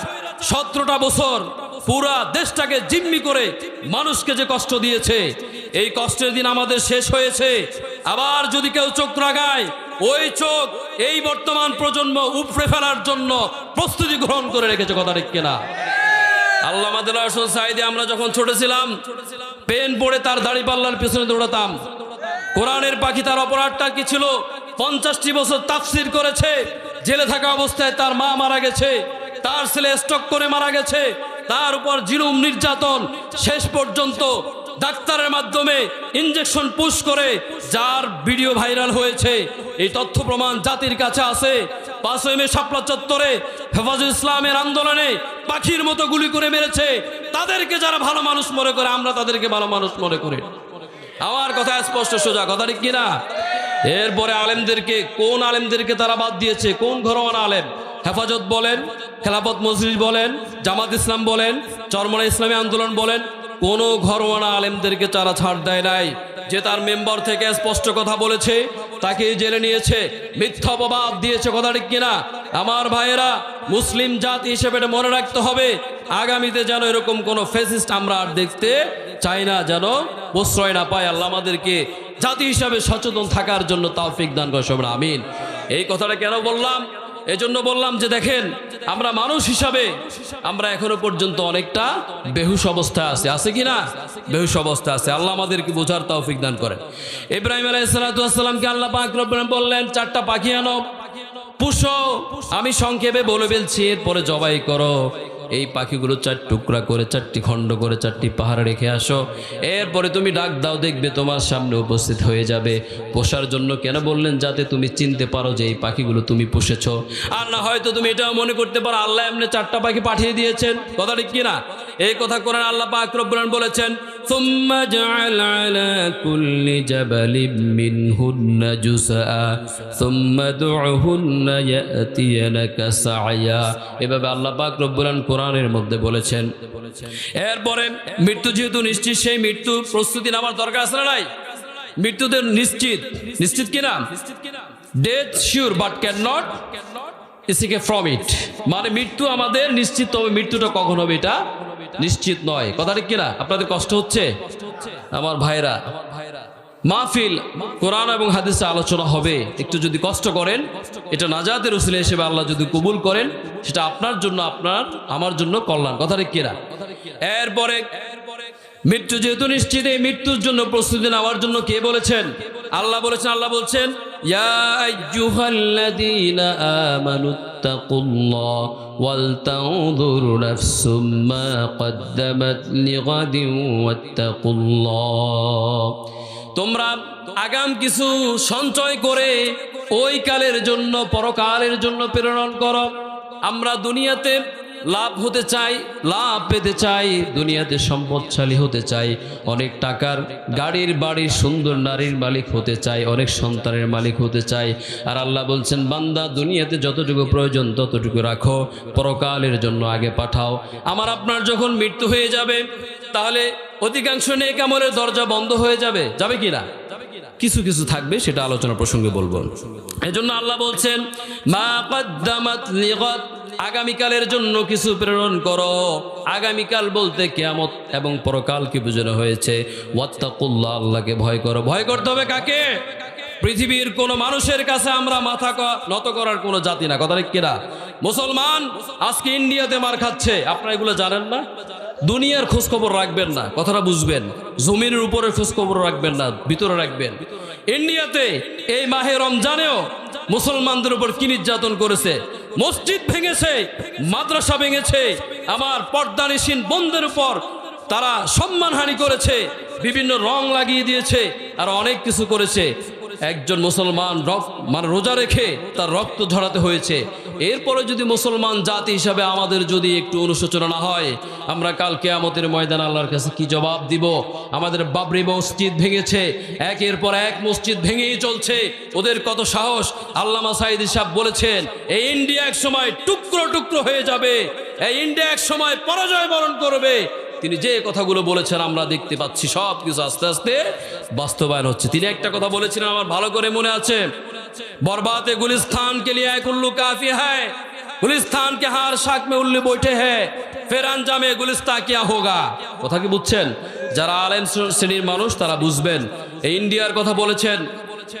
17টা বছর পুরা দেশটাকে জিম্মি করে মানুষকে যে কষ্ট দিয়েছে, এই কষ্টের দিন আমাদের শেষ হয়েছে। আবার যদি কেউ চোখ রাগায়, ওই চোখ এই বর্তমান প্রজন্ম উপড়ে ফেলার জন্য প্রস্তুতি গ্রহণ করে রেখেছে। কথা ঠিক কিনা? আল্লামা দেলোয়ার হোসেন সাঈদী, আমরা যখন ছোট ছিলাম, পেন পড়ে তার দাড়ি পাল্লার পিছনে দৌড়াতাম। কোরআনের পাখি, তার অপরাধটা কি ছিল? 50টি বছর তাফসির করেছে, জেলে থাকা অবস্থায় তার মা মারা গেছে, তার ছেলে স্ট্রোক করে মারা গেছে, তার উপর জুলুম নির্যাতন, শেষ পর্যন্ত ডাক্তারের মাধ্যমে ইনজেকশন পুশ করে যার ভিডিও ভাইরাল হয়েছে। এই তথ্য প্রমাণ জাতির কাছে আছে। 5ই মে শাপলা চত্বরে হেফাজুল ইসলামের আন্দোলনে পাখির মতো গুলি করে মেরেছে। তাদেরকে যারা ভালো মানুষ মনে করে, আমরা তাদেরকে ভালো মানুষ মনে করি। আমার কথা স্পষ্ট সোজা, কথা ঠিক কিনা? এরপরে আলেমদেরকে, কোন আলেমদেরকে তারা বাদ দিয়েছে? কোন ঘরোয়ানা আলেম? হেফাজত বলেন, খেলাফত মজলিস বলেন, জামাত ইসলাম বলেন, চরমনাই ইসলামী আন্দোলন বলেন, কোন ঘরোয়ানা আলেমদেরকে তারা ছাড় দেয় নাই। যে তার মেম্বার থেকে স্পষ্ট কথা বলেছে তাকে জেলে নিয়েছে, মিথ্যা অপবাদ দিয়েছে, কথা ঠিক কিনা? আমার ভাইয়েরা, মুসলিম জাতি হিসেবে এটা মনে রাখতে হবে, আগামীতে যেন এরকম কোন ফ্যাসিস্ট আমরা আর দেখতে চাই না, যেন প্রশ্রয় না পায়। আল্লাহ আমাদেরকে জাতি হিসাবে সচেতন থাকার জন্য তৌফিক দান করে, সবাই আমিন। এই কথাটা কেন বললাম? এজন্য বললাম যে দেখেন, আমরা মানুষ হিসাবে আমরা এখনো পর্যন্ত অনেকটা বেহুশ অবস্থায় আছে কি না? বেহুশ অবস্থা আছে। আল্লাহ আমাদেরকে বোঝার তৌফিক দান করেন। ইব্রাহিম আলাইহিস সালামকে আল্লাহ পাক রব্বুল আলামিন বললেন, 4টা পাখি আনো, পুষো। আমি সংক্ষেপে বলে ফেলছি, এরপরে জবাই করো। এই পাখিগুলো 4 টুকরা করে, 4টি খণ্ড করে 4টি পাহাড়ে রেখে আসো। এরপরে তুমি ডাক দাও, দেখবে তোমার সামনে উপস্থিত হয়ে যাবে। পোষার জন্য কেন বললেন? যাতে তুমি চিনতে পারো যে এই পাখিগুলো তুমি পুষেছ। আর না হয়তো তুমি এটাও মনে করতে পারো আল্লাহ এমনি 4টা পাখি পাঠিয়ে দিয়েছেন, কথা ঠিক কিনা? এই কথা কোরআন আল্লাহ পাক রব্বুল আলামিন বলেছেন, সুম্মা জাআল আলা কুল্লি জাবালিন মিনহুন্না জুসআ সুম্মা দুউহুন্না ইয়াতিয়ানাকা সা'য়া। এভাবে আল্লাহ পাক রব্বুল আলামিন কোরআনের মধ্যে বলেছেন। এরপরে মৃত্যু যেহেতু নিশ্চিত, সেই মৃত্যু প্রস্তুতি নেওয়ার দরকার আছে না নাই? মৃত্যুতে নিশ্চিত কিনা? Death sure but can not escape from it. মানে মৃত্যু আমাদের নিশ্চিত, তবে মৃত্যুটা কখন হবে এটা নিশ্চিত নয়, কথা ঠিক কিনা? আপনাদের কষ্ট হচ্ছে আমার ভাইরা? মাহফিল কোরআন এবং হাদিসে আলোচনা হবে, একটু যদি কষ্ট করেন, এটা নাজাতের উসিলা হিসেবে আল্লাহ যদি কবুল করেন, সেটা আপনার জন্য, আমার জন্য কল্যাণ, কথা ঠিক কিনা? এরপরে মৃত্যু যেহেতু নিশ্চিত, এই মৃত্যুর জন্য প্রস্তুতি নেওয়ার জন্য কে বলেছেন? আল্লাহ বলেছেন। আল্লাহ বলছেন, ইয়া আইয়ুহাল্লাযীনা আমানুত্তাকুল্লাহ ওয়াল তানজুর নাফসুম মা কদ্দামাত লিগাদিন ওয়াত্তাকুল্লাহ। তোমরা আগাম কিছু সঞ্চয় করে ওই কালের জন্য, পরকালের জন্য প্রেরণ করো। আমরা দুনিয়াতে লাভ হতে চাই, লাভ পেতে চাই, দুনিয়াতে সম্পদশালী হতে চাই, অনেক টাকার গাড়ির বাড়ির সুন্দর নারীর মালিক হতে চাই, অনেক সন্তানের মালিক হতে চাই। আর আল্লাহ বলছেন, বান্দা দুনিয়াতে যতটুকু প্রয়োজন ততটুকু রাখো, পরকালের জন্য আগে পাঠাও। আমার আপনার যখন মৃত্যু হয়ে যাবে, তাহলে অধিকাংশ নেক আমলের দরজা বন্ধ হয়ে যাবে, যাবে কি না? কিছু কিছু থাকবে, সেটা আলোচনা প্রসঙ্গে বলবো। এজন্য আল্লাহ বলছেন, মা কদ্দামাত লিগাদ, আগামীকালের জন্য কিছু প্রেরণ করো। আগামীকাল বলতে কিয়ামত এবং পরকালকে বোঝানো হয়েছে। ওয়াত্তাকুল্লাহ, আল্লাহকে ভয় করো। ভয় করতে হবে কাকে? পৃথিবীর কোন মানুষের কাছে আমরা মাথা নত করার কোন জাতি না, কথা ঠিক কিনা? মুসলমান আজকে ইন্ডিয়াতে মার খাচ্ছে, আপনারা এগুলো জানেন না? দুনিয়ার খোঁজ খবর রাখবেন না, কথাটা বুঝবেন। জমিনের উপরে খোঁজ খবর রাখবেন না, ভিতরে রাখবেন। ইন্ডিয়াতে এই মাহে রমজানেও মুসলমানদের উপর কি নির্যাতন করেছে! মসজিদ ভেঙেছে, মাদ্রাসা ভেঙেছে, আমার পর্দানিসীন বোনদের উপর তারা সম্মানহানি করেছে, বিভিন্ন রং লাগিয়ে দিয়েছে, আর অনেক কিছু করেছে। একজন মুসলমান মানে রোজা রেখে তার রক্ত ঝরাতে হয়েছে। এরপরে যদি মুসলমান জাতি হিসাবে আমাদের যদি একটু অনুশোচনা না হয়, আমরা কাল কিয়ামতের ময়দান আল্লাহর কাছে কি জবাব দিব? আমাদের বাবরি মসজিদ ভেঙেছে, একের পর এক মসজিদ ভেঙেই চলছে। ওদের কত সাহস! আল্লামা সাঈদী সাহেব বলেছেন, এই ইন্ডিয়া এক সময় টুকরো টুকরো হয়ে যাবে, এই ইন্ডিয়া এক সময় পরাজয় বরণ করবে। তিনি যে কথাগুলো বলেছেন আমরা দেখতে পাচ্ছি, সব কিছু আস্তে আস্তে বাস্তবায়ন হচ্ছে। তিনি একটা কথা বলেছিলেন, আমার ভালো করে মনে আছে, বরবাতে গুলিস্তান কে লিয়ে কুল্লু কাফি হ্যায়, গুলিস্তান কে হার শাক মে উল্লু বৈঠে হ্যায়, ফের আঞ্জামে গুলিস্তান কিয়া হোগা। কথা কি বুঝছেন? যারা আলেম শ্রেণীর মানুষ তারা বুঝবেন। এই ইন্ডিয়ার কথা বলেছেন,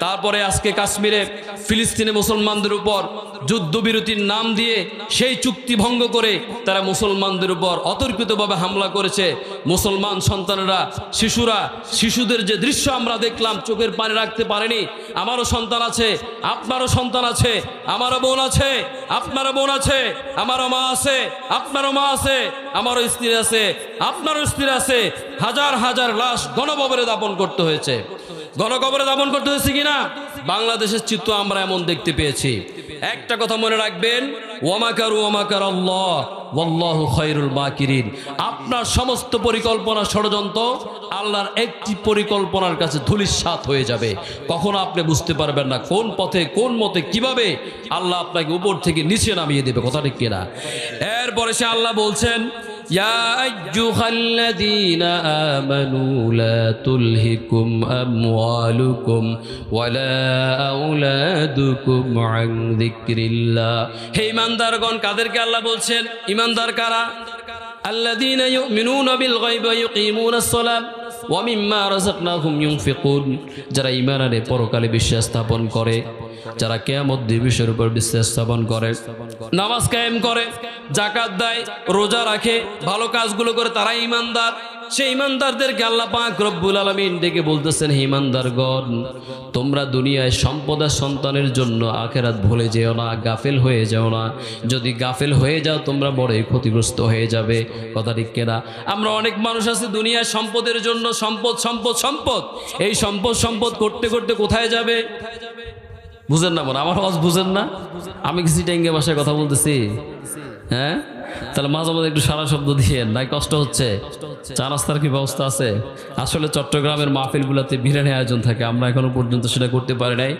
তারপরে আজকে কাশ্মীরে ফিলিস্তিনে মুসলমানদের উপর যুদ্ধবিরতির নাম দিয়ে সেই চুক্তি ভঙ্গ করে তারা মুসলমানদের উপর অতর্কিতভাবে হামলা করেছে। মুসলমান সন্তানেরা, শিশুদের যে দৃশ্য আমরা দেখলাম, চোখের পানি রাখতে পারেনি। আমারও সন্তান আছে, আপনারও সন্তান আছে, আমারও বোন আছে, আপনারও বোন আছে, আমারও মা আছে, আপনারও মা আছে, আমারও স্ত্রী আছে, আপনারও স্ত্রী আছে। হাজার হাজার লাশ গণকবরে দাপন করতে হয়েছে। গণকবরে দাপন করতে হয়েছে কিনা? বাংলাদেশের চিত্র আমরা এমন দেখতে পেয়েছি। একটা কথা মনে রাখবেন, ওয়ামাকারু ওয়ামাকার আল্লাহ ওয়াল্লাহু খায়রুল মাকিরিন। আপনার সমস্ত পরিকল্পনা, ষড়যন্ত্র আল্লাহর একটি পরিকল্পনার কাছে ধূলিসাৎ হয়ে যাবে। কখনো আপনি বুঝতে পারবেন না কোন পথে, কোন মতে, কিভাবে আল্লাহ আপনাকে উপর থেকে নিচে নামিয়ে দেবে। কথা ঠিক কিনা? এরপরে সে আল্লাহ বলছেন, ইয়া আইয়ুহাল্লাযীনা আমানু লা তুলহিকুম আমওয়ালুকুম ওয়ালা আওলাদুকুম আন যিকরিল্লাহ। হে ঈমানদারগণ, কাদেরকে আল্লাহ বলছেন? ঈমানদার কারা? আল্লাযীনা ইউমিনুনা বিল গায়বি ওয়া ইউকিমুনাস সালাত ওয়া মিম্মা রাযাকনাহুম ইউনফিকুন। যারা ঈমান আনে, পরকালে বিশ্বাস স্থাপন করে, যারা কিয়ামত দিবসের উপর বিশ্বাস স্থাপন করে, নামাজ কায়েম করে, যাকাত দেয়, রোজা রাখে, ভালো কাজগুলো করে, তারা ঈমানদার। সেই ঈমানদারদেরকে আল্লাহ পাক রব্বুল আলামিন ডেকে বলতেছেন, হে ঈমানদারগণ, তোমরা দুনিয়ায় সম্পদ আর সন্তানের জন্য আখিরাত ভুলে যেও না, গাফেল হয়ে যাও না। যদি গাফেল হয়ে যাও তোমরা বড়ই ক্ষতিগ্রস্ত হয়ে যাবে। কথা ঠিক কিনা? আমরা অনেক মানুষ আছে দুনিয়ায় সম্পদের জন্য সম্পদ সম্পদ সম্পদ, এই সম্পদ করতে করতে কোথায় যাবে? বুঝেন না? মনে আমার আওয়াজ বুঝেন না? আমি কি চিটাঙ্গে ভাষায় কথা বলতেছি? হ্যাঁ, তাহলে মাঝে মাঝে একটু সারা শব্দ দিয়ে নাই, কষ্ট হচ্ছে। চা নাস্তার কি ব্যবস্থা আছে? আসলে চট্টগ্রামের মাহফিলগুলোতে বিরিয়ানি আয়োজন থাকে, আমরা এখনো পর্যন্ত সেটা করতে পারি নাই।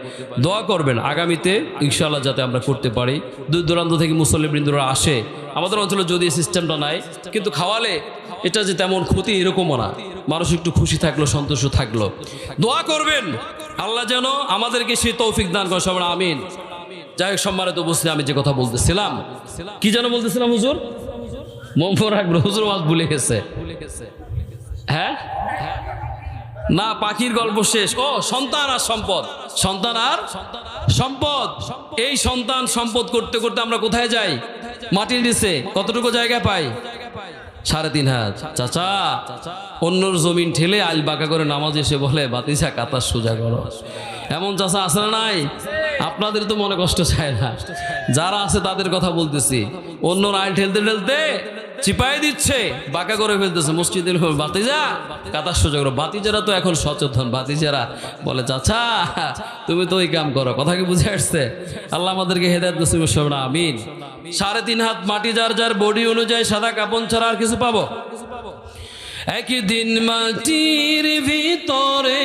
দোয়া করবেন আগামীতে ইনশাআল্লাহ যাতে আমরা করতে পারি। দূর দূরান্ত থেকে মুসল্লিবৃন্দরা আসে। আমাদের অঞ্চলে যদি সিস্টেমটা নাই, কিন্তু খাওয়ালে এটা যে তেমন ক্ষতি এরকমও না, মানুষ একটু খুশি থাকলো, সন্তুষ্ট থাকলো। দোয়া করবেন আল্লাহ যেন আমাদেরকে সেই তৌফিক দান করে, সবাই আমিন। যাই হোক, সম্মানিত উপস্থিতি, আমি যে কথা বলতেছিলাম, কি যেন বলতেছিলাম হুজুর? মম্ফর রাখবো, হুজুর আজ ভুলে গেছে। হ্যাঁ না, পাখির গল্প শেষ। ও, সন্তান আর সম্পদ, সন্তান আর সম্পদ। এই সন্তান সম্পদ করতে করতে আমরা কোথায় যাই? মাটির নিচে। কতটুকু জায়গা পাই? 3.5 হাত। চাচা অন্যর জমিন ঠেলে আইল বাঁকা করে নামাজ এসে বলে, বাতিজা কাতার সোজা করো। এমন চাচা আছে না নাই? আপনাদের তো মনে কষ্ট চায় না, যারা আছে তাদের কথা বলতেছি। অন্যর আইল ঠেলতে ঠেলতে চিপাই দিচ্ছে, বাঁকা করে ফেলতেছে। মসজিদের বাতিজা কাতার সোজা করো। বাতিজারা তো এখন সচেতন। বাতিজারা বলে, চাচা তুমি তো ওই কাম করো। কথা কি বুঝে আসছে? আল্লাহ আমাদেরকে হেদায়েত নসিব করুন, আমিন। 3.5 হাত মাটি, যার যার বডি অনুযায়ী সাদা কাপড় ছাড়া আর কিছু পাবো? একদিন মাটির ভিতরে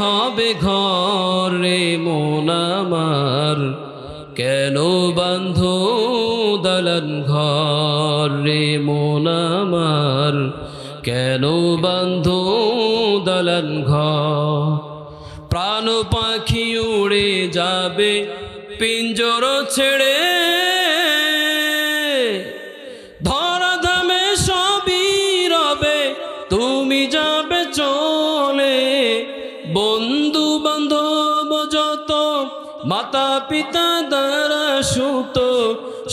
হবে ঘর রে মন আমার, কেন বাঁধো দালান ঘর রে মন আমার, কেন বাঁধো দালান ঘর। প্রাণ পাখি উড়ে যাবে পিঞ্জর ছেড়ে, ধরা ধামে সবই রবে, তুমি যাবে চলে। বন্ধু বান্ধব যত, মাতা পিতা দ্বারা সুত,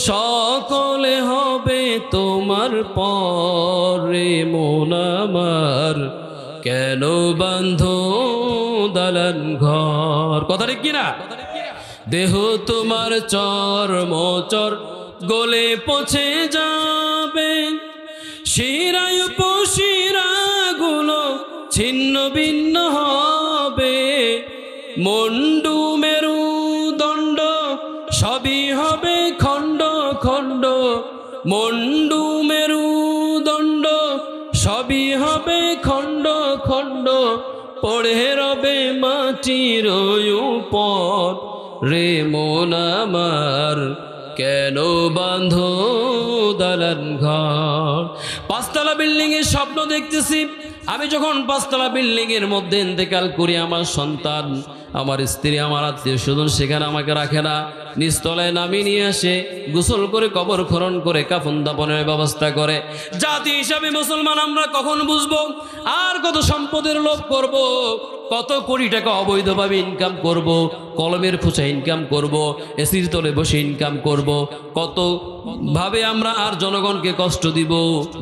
সকলে হবে তোমার পরে মন আমার, কেন বাঁধো দালান ঘর। কথা ঠিক কিনা? দেহ তোমার চর্মচর গলে পচে যাবে, শিরায় উপশিরাগুলো ছিন্ন ভিন্ন হবে, মন্ডু মেরুদণ্ড সবই হবে খণ্ড খণ্ড, মন্ডু মেরুদণ্ড সবই হবে খণ্ড খণ্ড, পড়ে রবে মাটির উপর রে মন আমার, কেন বাঁধো দালান ঘর। 5 তলা বিল্ডিং এর স্বপ্ন দেখতেছি। আমি যখন 5 তলা বিল্ডিং এর মধ্যে ইন্তেকাল করি, আমার সন্তান, আমার স্ত্রী, আমার আত্মীয় স্বজন সেখানে আমাকে রাখে না, নিচতলায় নামিয়ে নিয়ে আসে, গোসল করে কবর খনন করে কাফন দাফনের ব্যবস্থা করে। জাতি হিসাবে মুসলমান আমরা কখন বুঝবো আর কত সম্পদের লোভ করব? কত কোটি টাকা অবৈধভাবে ইনকাম করব, কলমের খোঁচা ইনকাম করব, এসির তলে বসে ইনকাম করব, কত ভাবে আমরা আর জনগণকে কষ্ট দিব।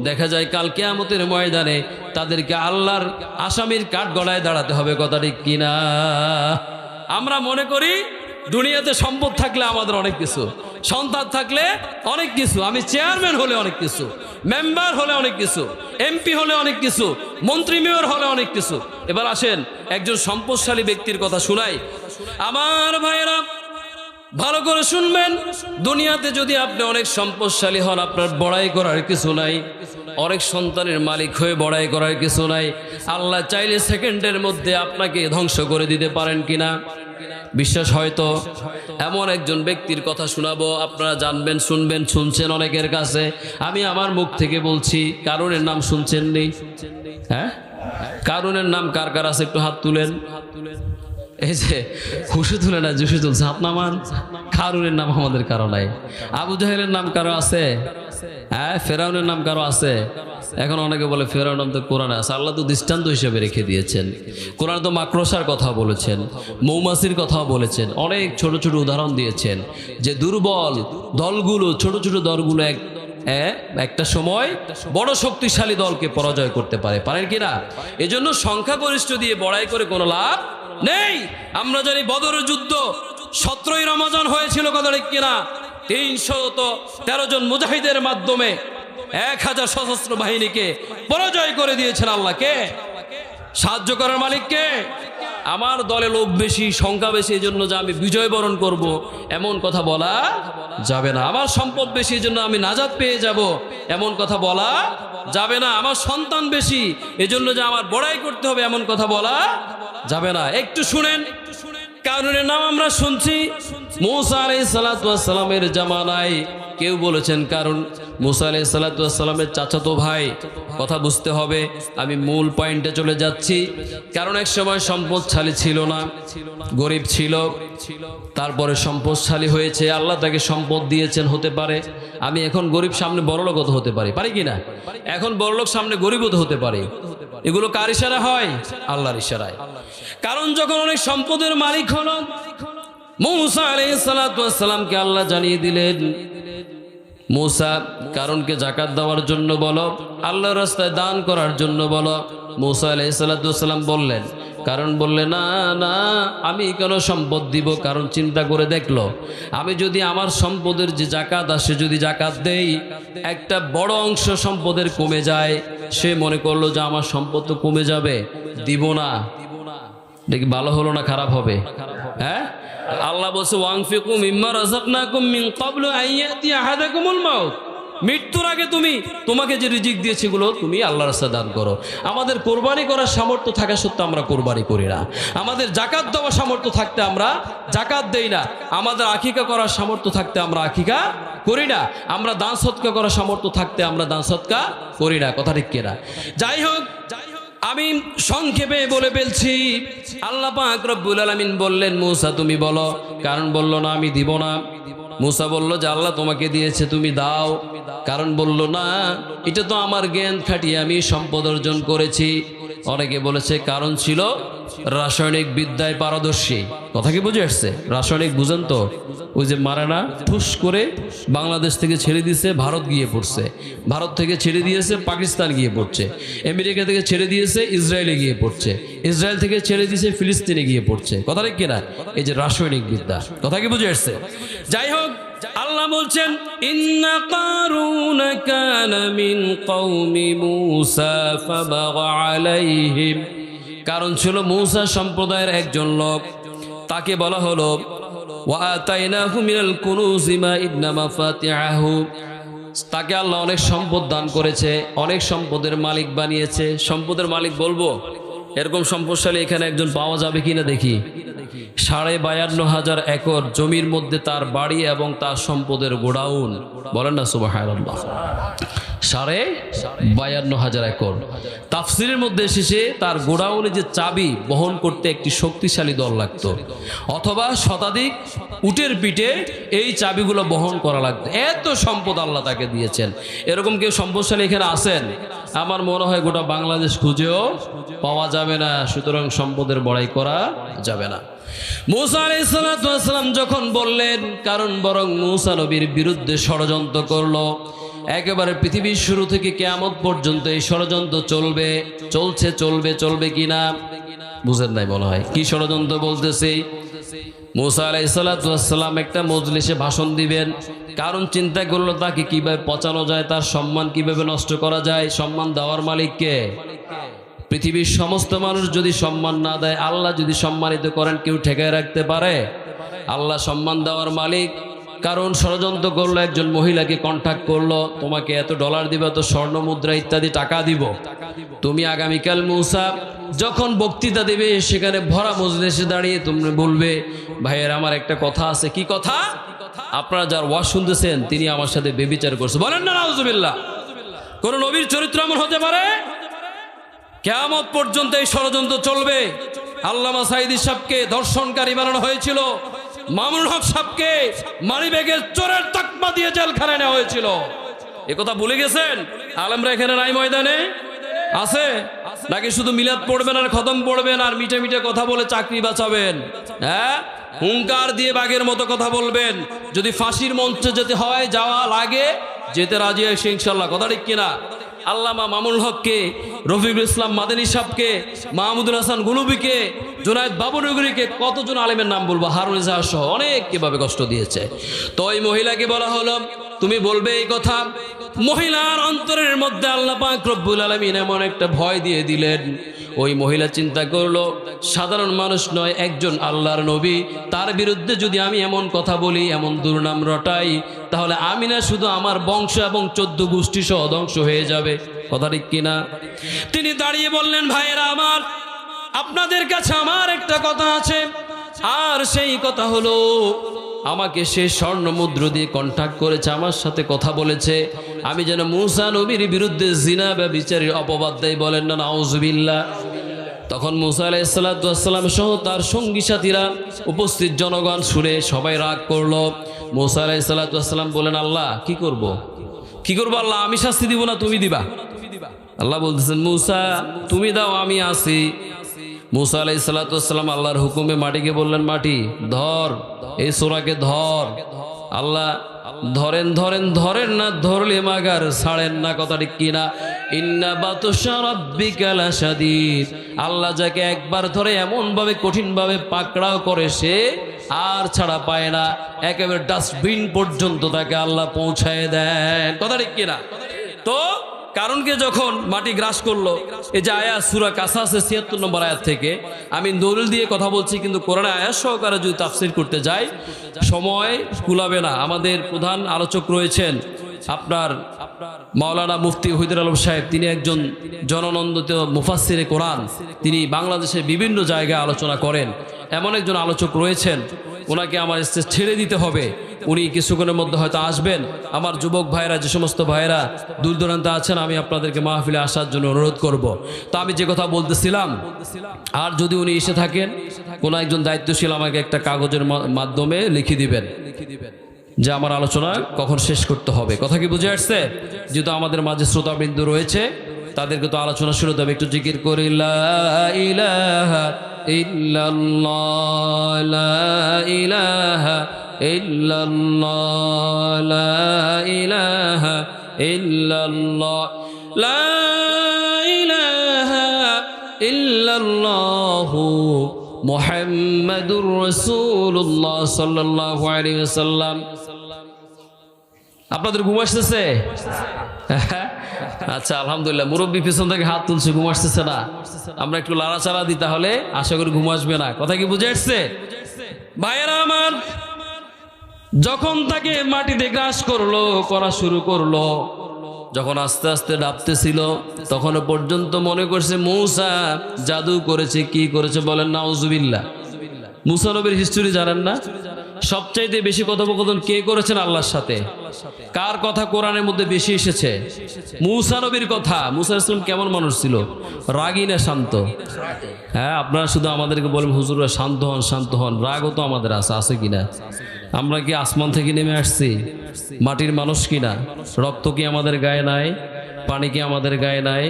দেখা যায় কাল কিয়ামতের ময়দানে তাদেরকে আল্লাহর আসামির কাঠ গলায় দাঁড়াতে হবে, কথা ঠিক কিনা? আমরা মনে করি দুনিয়াতে সম্পদ থাকলে আমাদের অনেক কিছু, সন্তান থাকলে অনেক কিছু, আমি চেয়ারম্যান হলে অনেক কিছু, মেম্বার হলে অনেক কিছু, এমপি হলে অনেক কিছু, মন্ত্রী মেয়র হলে অনেক কিছু। এবার আসেন একজন সম্পদশালী ব্যক্তির কথা শুনাই। আমার ভাইয়েরা ভালো করে শুনবেন, দুনিয়াতে যদি আপনি অনেক সম্পদশালী হন, আপনার বড়াই করার কিছু নাই, অনেক সন্তানের মালিক হয়ে বড়াই করার কিছু নাই। আল্লাহ চাইলে সেকেন্ডের মধ্যে আপনাকে ধ্বংস করে দিতে পারেন কিনা বিশ্বাস হয়তো। এমন একজন ব্যক্তির কথা শোনাবো, আপনারা জানবেন, শুনবেন, শুনছেন অনেকের কাছে, আমি আমার মুখ থেকে বলছি। কারুনের নাম শুনছেননি? হ্যাঁ, কারুনের নাম কার কার আছে একটু হাত তুলেন। এই যে হুশে তুলে না, জুসে তুলছে হাত নামান। কারুনের নাম আমাদের কারো নাই। আবু জাহেলের নাম কারো আছে? হ্যাঁ, ফেরাউনের নাম কারো আছে? এখন অনেকে বলে ফেরাউন নাম তো কোরআনে আছে। আল্লাহ তো দৃষ্টান্ত হিসেবে রেখে দিয়েছেন। কোরআন তো মাকড়সার কথা বলেছেন, মৌমাছির কথাও বলেছেন, অনেক ছোট ছোট উদাহরণ দিয়েছেন যে দুর্বল দলগুলো, ছোট ছোট দলগুলো একটা সময় বড় শক্তিশালী দলকে পরাজয় করতে পারে, পারেন কিনা? এজন্য সংখ্যাগরিষ্ঠ দিয়ে বড়াই করে কোনো লাভ নেই। আমরা জানি বদরের যুদ্ধ 17ই রমজান হয়েছিল, কথা ঠিক কিনা? 313 জন মুজাহিদের মাধ্যমে 1000 সশস্ত্র বাহিনীকে পরাজয় করে দিয়েছেন আল্লাহকে। সাহায্য করার মালিককে। আমার দলে লোক বেশি, সংখ্যা বেশি, এই জন্য যে আমি বিজয় বরণ করব এমন কথা বলা যাবে না। আমার সম্পদ বেশি, এই জন্য আমি নাজাত পেয়ে যাব এমন কথা বলা যাবে না। আমার সন্তান বেশি, এজন্য যে আমার বড়াই করতে হবে এমন কথা বলা যাবে না। একটু শুনেন, কারুনের নাম আমরা শুনছি। মূসা আলাইহিস সালাতু ওয়াস সালামের জামানায় কেউ বলেছেন কারণ মূসা আলাইহিস সালাতু ওয়াস সালামের চাচাতো ভাই। কথা বুঝতে হবে, আমি মূল পয়েন্টে চলে যাচ্ছি। কারণ এক সময় সম্পদশালী ছিল না, গরিব ছিল, তারপরে সম্পদশালী হয়েছে, আল্লাহ তাকে সম্পদ দিয়েছেন। হতে পারে আমি এখন গরিব সামনে বড়লোক হতে পারি, পারি কি না? এখন বড়লোক সামনে গরিবও হতে পারি। এগুলো কার ইশারা হয়? আল্লাহর ইশারায়। কারণ যখন অনেক সম্পদের মালিক হলো, মূসা আলাইহিস সালাতু ওয়াস সালামকে আল্লাহ জানিয়ে দিলেন, মূসা কারণকে যাকাত দেওয়ার জন্য বলো, আল্লাহর রাস্তায় দান করার জন্য বলো। মূসা আলাইহিস সালাতু ওয়াস সালাম বললেন, কারণ বললে না না, আমি কেন সম্পদ দিব? কারণ চিন্তা করে দেখলো, আমি যদি আমার সম্পদের যে যাকাত আসে, যদি যাকাত দেই, একটা বড় অংশ সম্পদের কমে যায়। সে মনে করলো যে আমার সম্পদ তো কমে যাবে, দিব না। দেখি ভালো হলো না খারাপ হবে? হ্যাঁ, আল্লাহ বলছে ওয়ানফিকু মিম্মা রাযাকনাকুম মিন ক্বাবলু আন ইয়াতি আহাদাকুমুল মাউত। মৃত্যুর আগে তোমাকে যে রিজিক দিয়েছে এগুলো তুমি আল্লাহর রাস্তায় দান করো। আমাদের কোরবানি করার সামর্থ্য থাকা সত্ত্বেও আমরা কোরবানি করি না। আমাদের যাকাত দেওয়ার সামর্থ্য থাকতে আমরা যাকাত দেই না। আমাদের আকিকা করার সামর্থ্য থাকতে আমরা আকিকা করি না। আমরা দান সদকা করার সামর্থ্য থাকতে আমরা দান সদকা করি না, কথা ঠিক কিনা? যাই হোক, আমি সংক্ষেপে বলে ফেলছি। আল্লাহ পাক রব্বুল আলামিন বললেন, মূসা তুমি বলো। কারণ বলল না আমি দিব না। মূসা বলল যে আল্লাহ তোমাকে দিয়েছে, তুমি দাও। কারণ বলল না, এটা তো আমার জ্ঞান খাটিয়ে আমি সম্পদ অর্জন করেছি। অনেকে বলেছে কারণ ছিল রাসায়নিক বিদ্যায় পারদর্শী। কথা কি বুঝে আসছে? রাসায়নিক বুঝেন তো? ওই যে মারে না, ঠুস করে বাংলাদেশ থেকে ছেড়ে দিয়েছে, ভারত গিয়ে পড়ছে, ভারত থেকে ছেড়ে দিয়েছে পাকিস্তান গিয়ে পড়ছে, আমেরিকা থেকে ছেড়ে দিয়েছে ইসরায়েলে গিয়ে পড়ছে, ইসরায়েল থেকে ছেড়ে দিয়েছে ফিলিস্তিনে গিয়ে পড়ছে। কথা ঠিক কিনা? এই যে রাসায়নিক বিদ্যা, কথা কি বুঝে আসছে? যাই হোক, আল্লাহ বলছেন ইন্না কারুন কানা মিন কওমি মূসা ফাবাগা আলাইহিম। কারণ ছিল মূসা সম্প্রদায়ের একজন লোক, তাকে বলা হলো ওয়া আতাইনাহু মিনাল কুনুজি মা ইন্না মাফাতিহাহু। তাকে আল্লাহ অনেক সম্পদ দান করেছে, অনেক সম্পদের মালিক বানিয়েছে। সম্পদের মালিক বলবো, এরকম সম্পদশালী এখানে একজন পাওয়া যাবে কিনা দেখি। 52,500 একর জমির মধ্যে তার বাড়ি এবং তার সম্পদের গোডাউন। বলেন না সুবহানাল্লাহ। 52,000 একর। তাফসিরের মধ্যে এসেছে তার গোডাউনে যে চাবি বহন করতে একটি শক্তিশালী দল লাগতো, অথবা শতাধিক উটের পিঠে এই চাবিগুলো বহন করা লাগতো। এত সম্পদ আল্লাহ তাকে দিয়েছেন। এরকম কেউ সম্পদশালী এখানে আছেন? আমার মনে হয় গোটা বাংলাদেশ খুঁজেও পাওয়া যাবে না। সুতরাং সম্পদের বড়াই করা যাবে না। মূসা আলাইহিস সালাম যখন বললেন, কারণ বরং মূসা নবীর বিরুদ্ধে ষড়যন্ত্র করলো। একেবারে পৃথিবীর শুরু থেকে কিয়ামত পর্যন্ত এই ষড়যন্ত্র চলবে কিনা বুঝেন নাই মনে হয়। কি ষড়যন্ত্র বলতেছি? মূসা আলাইহিস সালাম একটা মজলিসে ভাষণ দিবেন, কারণ চিন্তা করলো তাকে কিভাবে পচানো যায়, তার সম্মান কিভাবে নষ্ট করা যায়। সম্মান দেওয়ার মালিক কে? পৃথিবীর সমস্ত মানুষ যদি সম্মান না দেয়, আল্লাহ যদি সম্মানিত করেন, কেউ ঠেকায় রাখতে পারে? আল্লাহ সম্মান দেওয়ার মালিক। কারণ ষড়যন্ত্র করলো, একজন মহিলাকে কন্ট্যাক্ট করলো, তোমাকে এত ডলার দিব, এত স্বর্ণ মুদ্রা ইত্যাদি টাকা দিব, তুমি আগামীকাল মূসা যখন বক্তৃতা দেবে সেখানে ভরা মজলিসে দাঁড়িয়ে তুমি বলবে, ভাইয়ের আমার একটা কথা আছে। কি কথা? আপনারা যার ওয়াজ শুনতেছেন তিনি আমার সাথে ব্যভিচার করছে। বলেন না নাউজুবিল্লাহ। কোন নবীর চরিত্র এমন হতে পারে? কিয়ামত পর্যন্ত এই ষড়যন্ত্র চলবে। আল্লামা সাঈদী সাহেবকে ধর্ষণকারী বানানো হয়েছিল, মামুনুল হক সাহেবকে মানিব্যাগের চোরের তকমা দিয়ে জেলখানায় নেওয়া হয়েছিল। একথা ভুলে গেছেন? আলেমরা এখানে নাই, ময়দানে আছে নাকি? শুধু মিলাদ পড়বেন আর খতম পড়বেন আর মিঠে মিঠে কথা বলে চাকরি বাঁচাবেন? হ্যাঁ, হুঙ্কার দিয়ে বাঘের মতো কথা বলবেন। যদি ফাঁসির মঞ্চে যেতে হয়, যাওয়া লাগে, যেতে রাজি হয় সে ইনশাল্লাহ। কথা ঠিক কিনা? আল্লামা মামুনুল হককে, রফিকুল ইসলাম মাদানী সাহেবকে, মাহমুদুল হাসান গুলুবিকে, জুনায়েদ বাবুনগরীকে, কতজন আলেমের নাম বলবো, হারুন ইজাহার সহ অনেক কিভাবে কষ্ট দিয়েছে। তো ওই মহিলাকে বলা হলো, তুমি বলবে এই কথা। মহিলার অন্তরের মধ্যে আল্লাহ পাক রব্বুল আলামিন এমন একটা ভয় দিয়ে দিলেন। ওই মহিলা চিন্তা করলো, সাধারণ মানুষ নয়, একজন আল্লাহর নবী, তার বিরুদ্ধে যদি আমি এমন কথা বলি, এমন দুর্নাম রটাই, তাহলে আমি না শুধু আমার বংশ এবং 14 গোষ্ঠী সহ ধ্বংস হয়ে যাবে। কথা ঠিক কিনা? তিনি দাঁড়িয়ে বললেন, ভাইয়েরা আমার, আপনাদের কাছে আমার একটা কথা আছে, আর সেই কথা হলো, আমাকে সে স্বর্ণ মুদ্রা দিয়ে কন্ট্যাক্ট করেছে, আমার সাথে কথা বলেছে, আমি যেন মূসা নবীর বিরুদ্ধে জিনা বা বিচারের অপবাদ দেয়। বলেন না নাউজুবিল্লাহ। তখন মূসা আলাইহিস সালাম সহ তার সঙ্গী সাথীরা, উপস্থিত জনগণ শুনে সবাই রাগ করলো। মূসা আলাইহিস সালাম বলেন, আল্লাহ কি করব আল্লাহ? আমি শাস্তি দিব না তুমি দিবা? আল্লাহ বলতেছেন, মূসা তুমি দাও, আমি আসি। মূসা আলাইহিস সালাম আল্লাহর হুকুমে মাটিকে বললেন, মাটি ধর, এই সোরাকে ধর। আল্লাহ ধরেন না, ধরলে মাগার ছাড়েন না। কথা ঠিক কিনা? ইন্না বাতুশা রাব্বিকা লাশাদীদ। আল্লাহ যাকে একবার ধরে এমন ভাবে কঠিন ভাবে পাকড়াও করে, সে আর ছাড়া পায় না, একেবারে ডাস্টবিন পর্যন্ত তাকে আল্লাহ পৌঁছায় দেন। কথা ঠিক কিনা? তো কারণকে যখন মাটি গ্রাস করলো, এই যে আয়াত সূরা কাসাসের ৭৬ নম্বর আয়াত থেকে, আমি দলিল দিয়ে কথা বলছি, কিন্তু কোরআনে আয়াত সহকারে যদি তাফসীর করতে যাই সময় কুলাবে না। আমাদের প্রধান আলোচক রয়েছেন আপনার মাওলানা মুফতি ওহিদুল আলম সাহেব, তিনি একজন জননন্দিত মুফাসসিরে কোরআন, তিনি বাংলাদেশের বিভিন্ন জায়গায় আলোচনা করেন। এমন একজন আলোচক রয়েছেন, ওনাকে আমার স্টেজ ছেড়ে দিতে হবে। উনি কিছুক্ষণের মধ্যে হয়তো আসবেন। আমার যুবক ভাইরা, যে সমস্ত ভাইরা দূর দূরান্তে আছেন, আমি আপনাদেরকে মাহফিলে আসার জন্য অনুরোধ করব। তো আমি যে কথা বলতেছিলাম, আর যদি উনি এসে থাকেন, কোনো একজন দায়িত্বশীল আমাকে একটা কাগজের মাধ্যমে লিখে দিবেন যে আমার আলোচনা কখন শেষ করতে হবে। কথা কি বুঝে আসছে? যেহেতু আমাদের মাঝে শ্রোতাবৃন্দ রয়েছে, তাদেরকে তো আলোচনা শুরু হবে। একটু জিকির করি, লা ইলাহা ইল্লাল্লাহ, লা ইলাহা ইল্লাল্লাহ, লা ইলাহা ইল্লাল্লাহ, লা ইলাহা ইল্লাল্লাহু মুহাম্মাদুর রাসূলুল্লাহ সাল্লাল্লাহু আলাইহি ওয়াসাল্লাম। আপনাদের ঘুম আসতেছে? আচ্ছা, আলহামদুলিল্লাহ। মুরব্বী পিছন থেকে হাত তুলছে, ঘুম আসতেছে না? আমরা একটু লাড়াচাড়া দিই, তাহলে আশা করি ঘুম আসবে না। কথা কি বুঝে আসছে? ভাইয়েরা আমার, যখন তাকে মাটিতে গ্রাস করা শুরু করলো, যখন আস্তে আস্তে ডাবতেছিল, তখন পর্যন্ত মনে করছে মূসা জাদু করেছে। কি করেছে বলেন নাউজুবিল্লাহ? মূসা নবীর হিস্টোরি জানেন না? সবচাইতে বেশি কথোপকথন কে করেছেন আল্লাহর সাথে? কার কথা কোরআনের মধ্যে বেশি এসেছে? মূসা নবীর কথা। মূসা আলাইহিস সালাম কেমন মানুষ ছিল? রাগী না শান্ত? হ্যাঁ, আপনারা শুধু আমাদেরকে বলেন হুজুররা শান্ত হন শান্ত হন, রাগও তো আমাদের আছে কিনা? আমরা কি আসমান থেকে নেমে আসছি? মাটির মানুষ কিনা? রক্ত কি আমাদের গায়ে নাই? পানি কি আমাদের গায়ে নাই?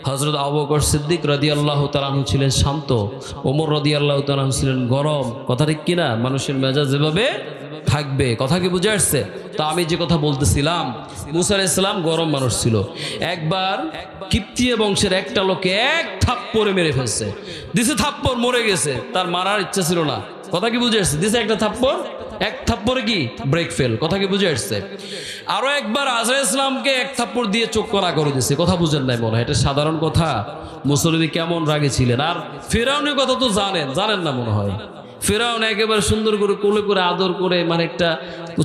হযরত আবু বকর সিদ্দিক রাদিয়াল্লাহু তাআলা আনহু ছিলেন শান্ত, ওমর রাদিয়াল্লাহু তাআলা আনহু ছিলেন গরম। কথা ঠিক কিনা? মানুষের মেজাজ যেভাবে থাকবে, কথা কি বুঝে আসছে? তো আমি যে কথা বলতেছিলাম, মূসা আলাইহিস সালাম গরম মানুষ ছিল। একবার কিপ্তীয় বংশের একটা লোকে এক থাপ্পড়ে মেরে ফেলছে, দিছে থাপ্পড়, মরে গেছে, তার মারার ইচ্ছা ছিল না। কথা কি বুঝে আসছে? দিছে একটা থাপ্পড়, এক থাপ্পড়ে কি ব্রেক ফেল। কথা কি বুঝে আসছে? আরো একবার আজরাইল ইসলামকে এক থাপ্পড় দিয়ে চোখ করা করে দিছে। কথা বুঝেন নাই মনে হয়? এটা সাধারণ কথা। মুসলমান কেমন রাগে ছিলেন। আর ফিরআউনের কথা তো জানেন না মনে হয়। ফিরআউন একেবারে সুন্দর করে কোলে করে আদর করে মানে একটা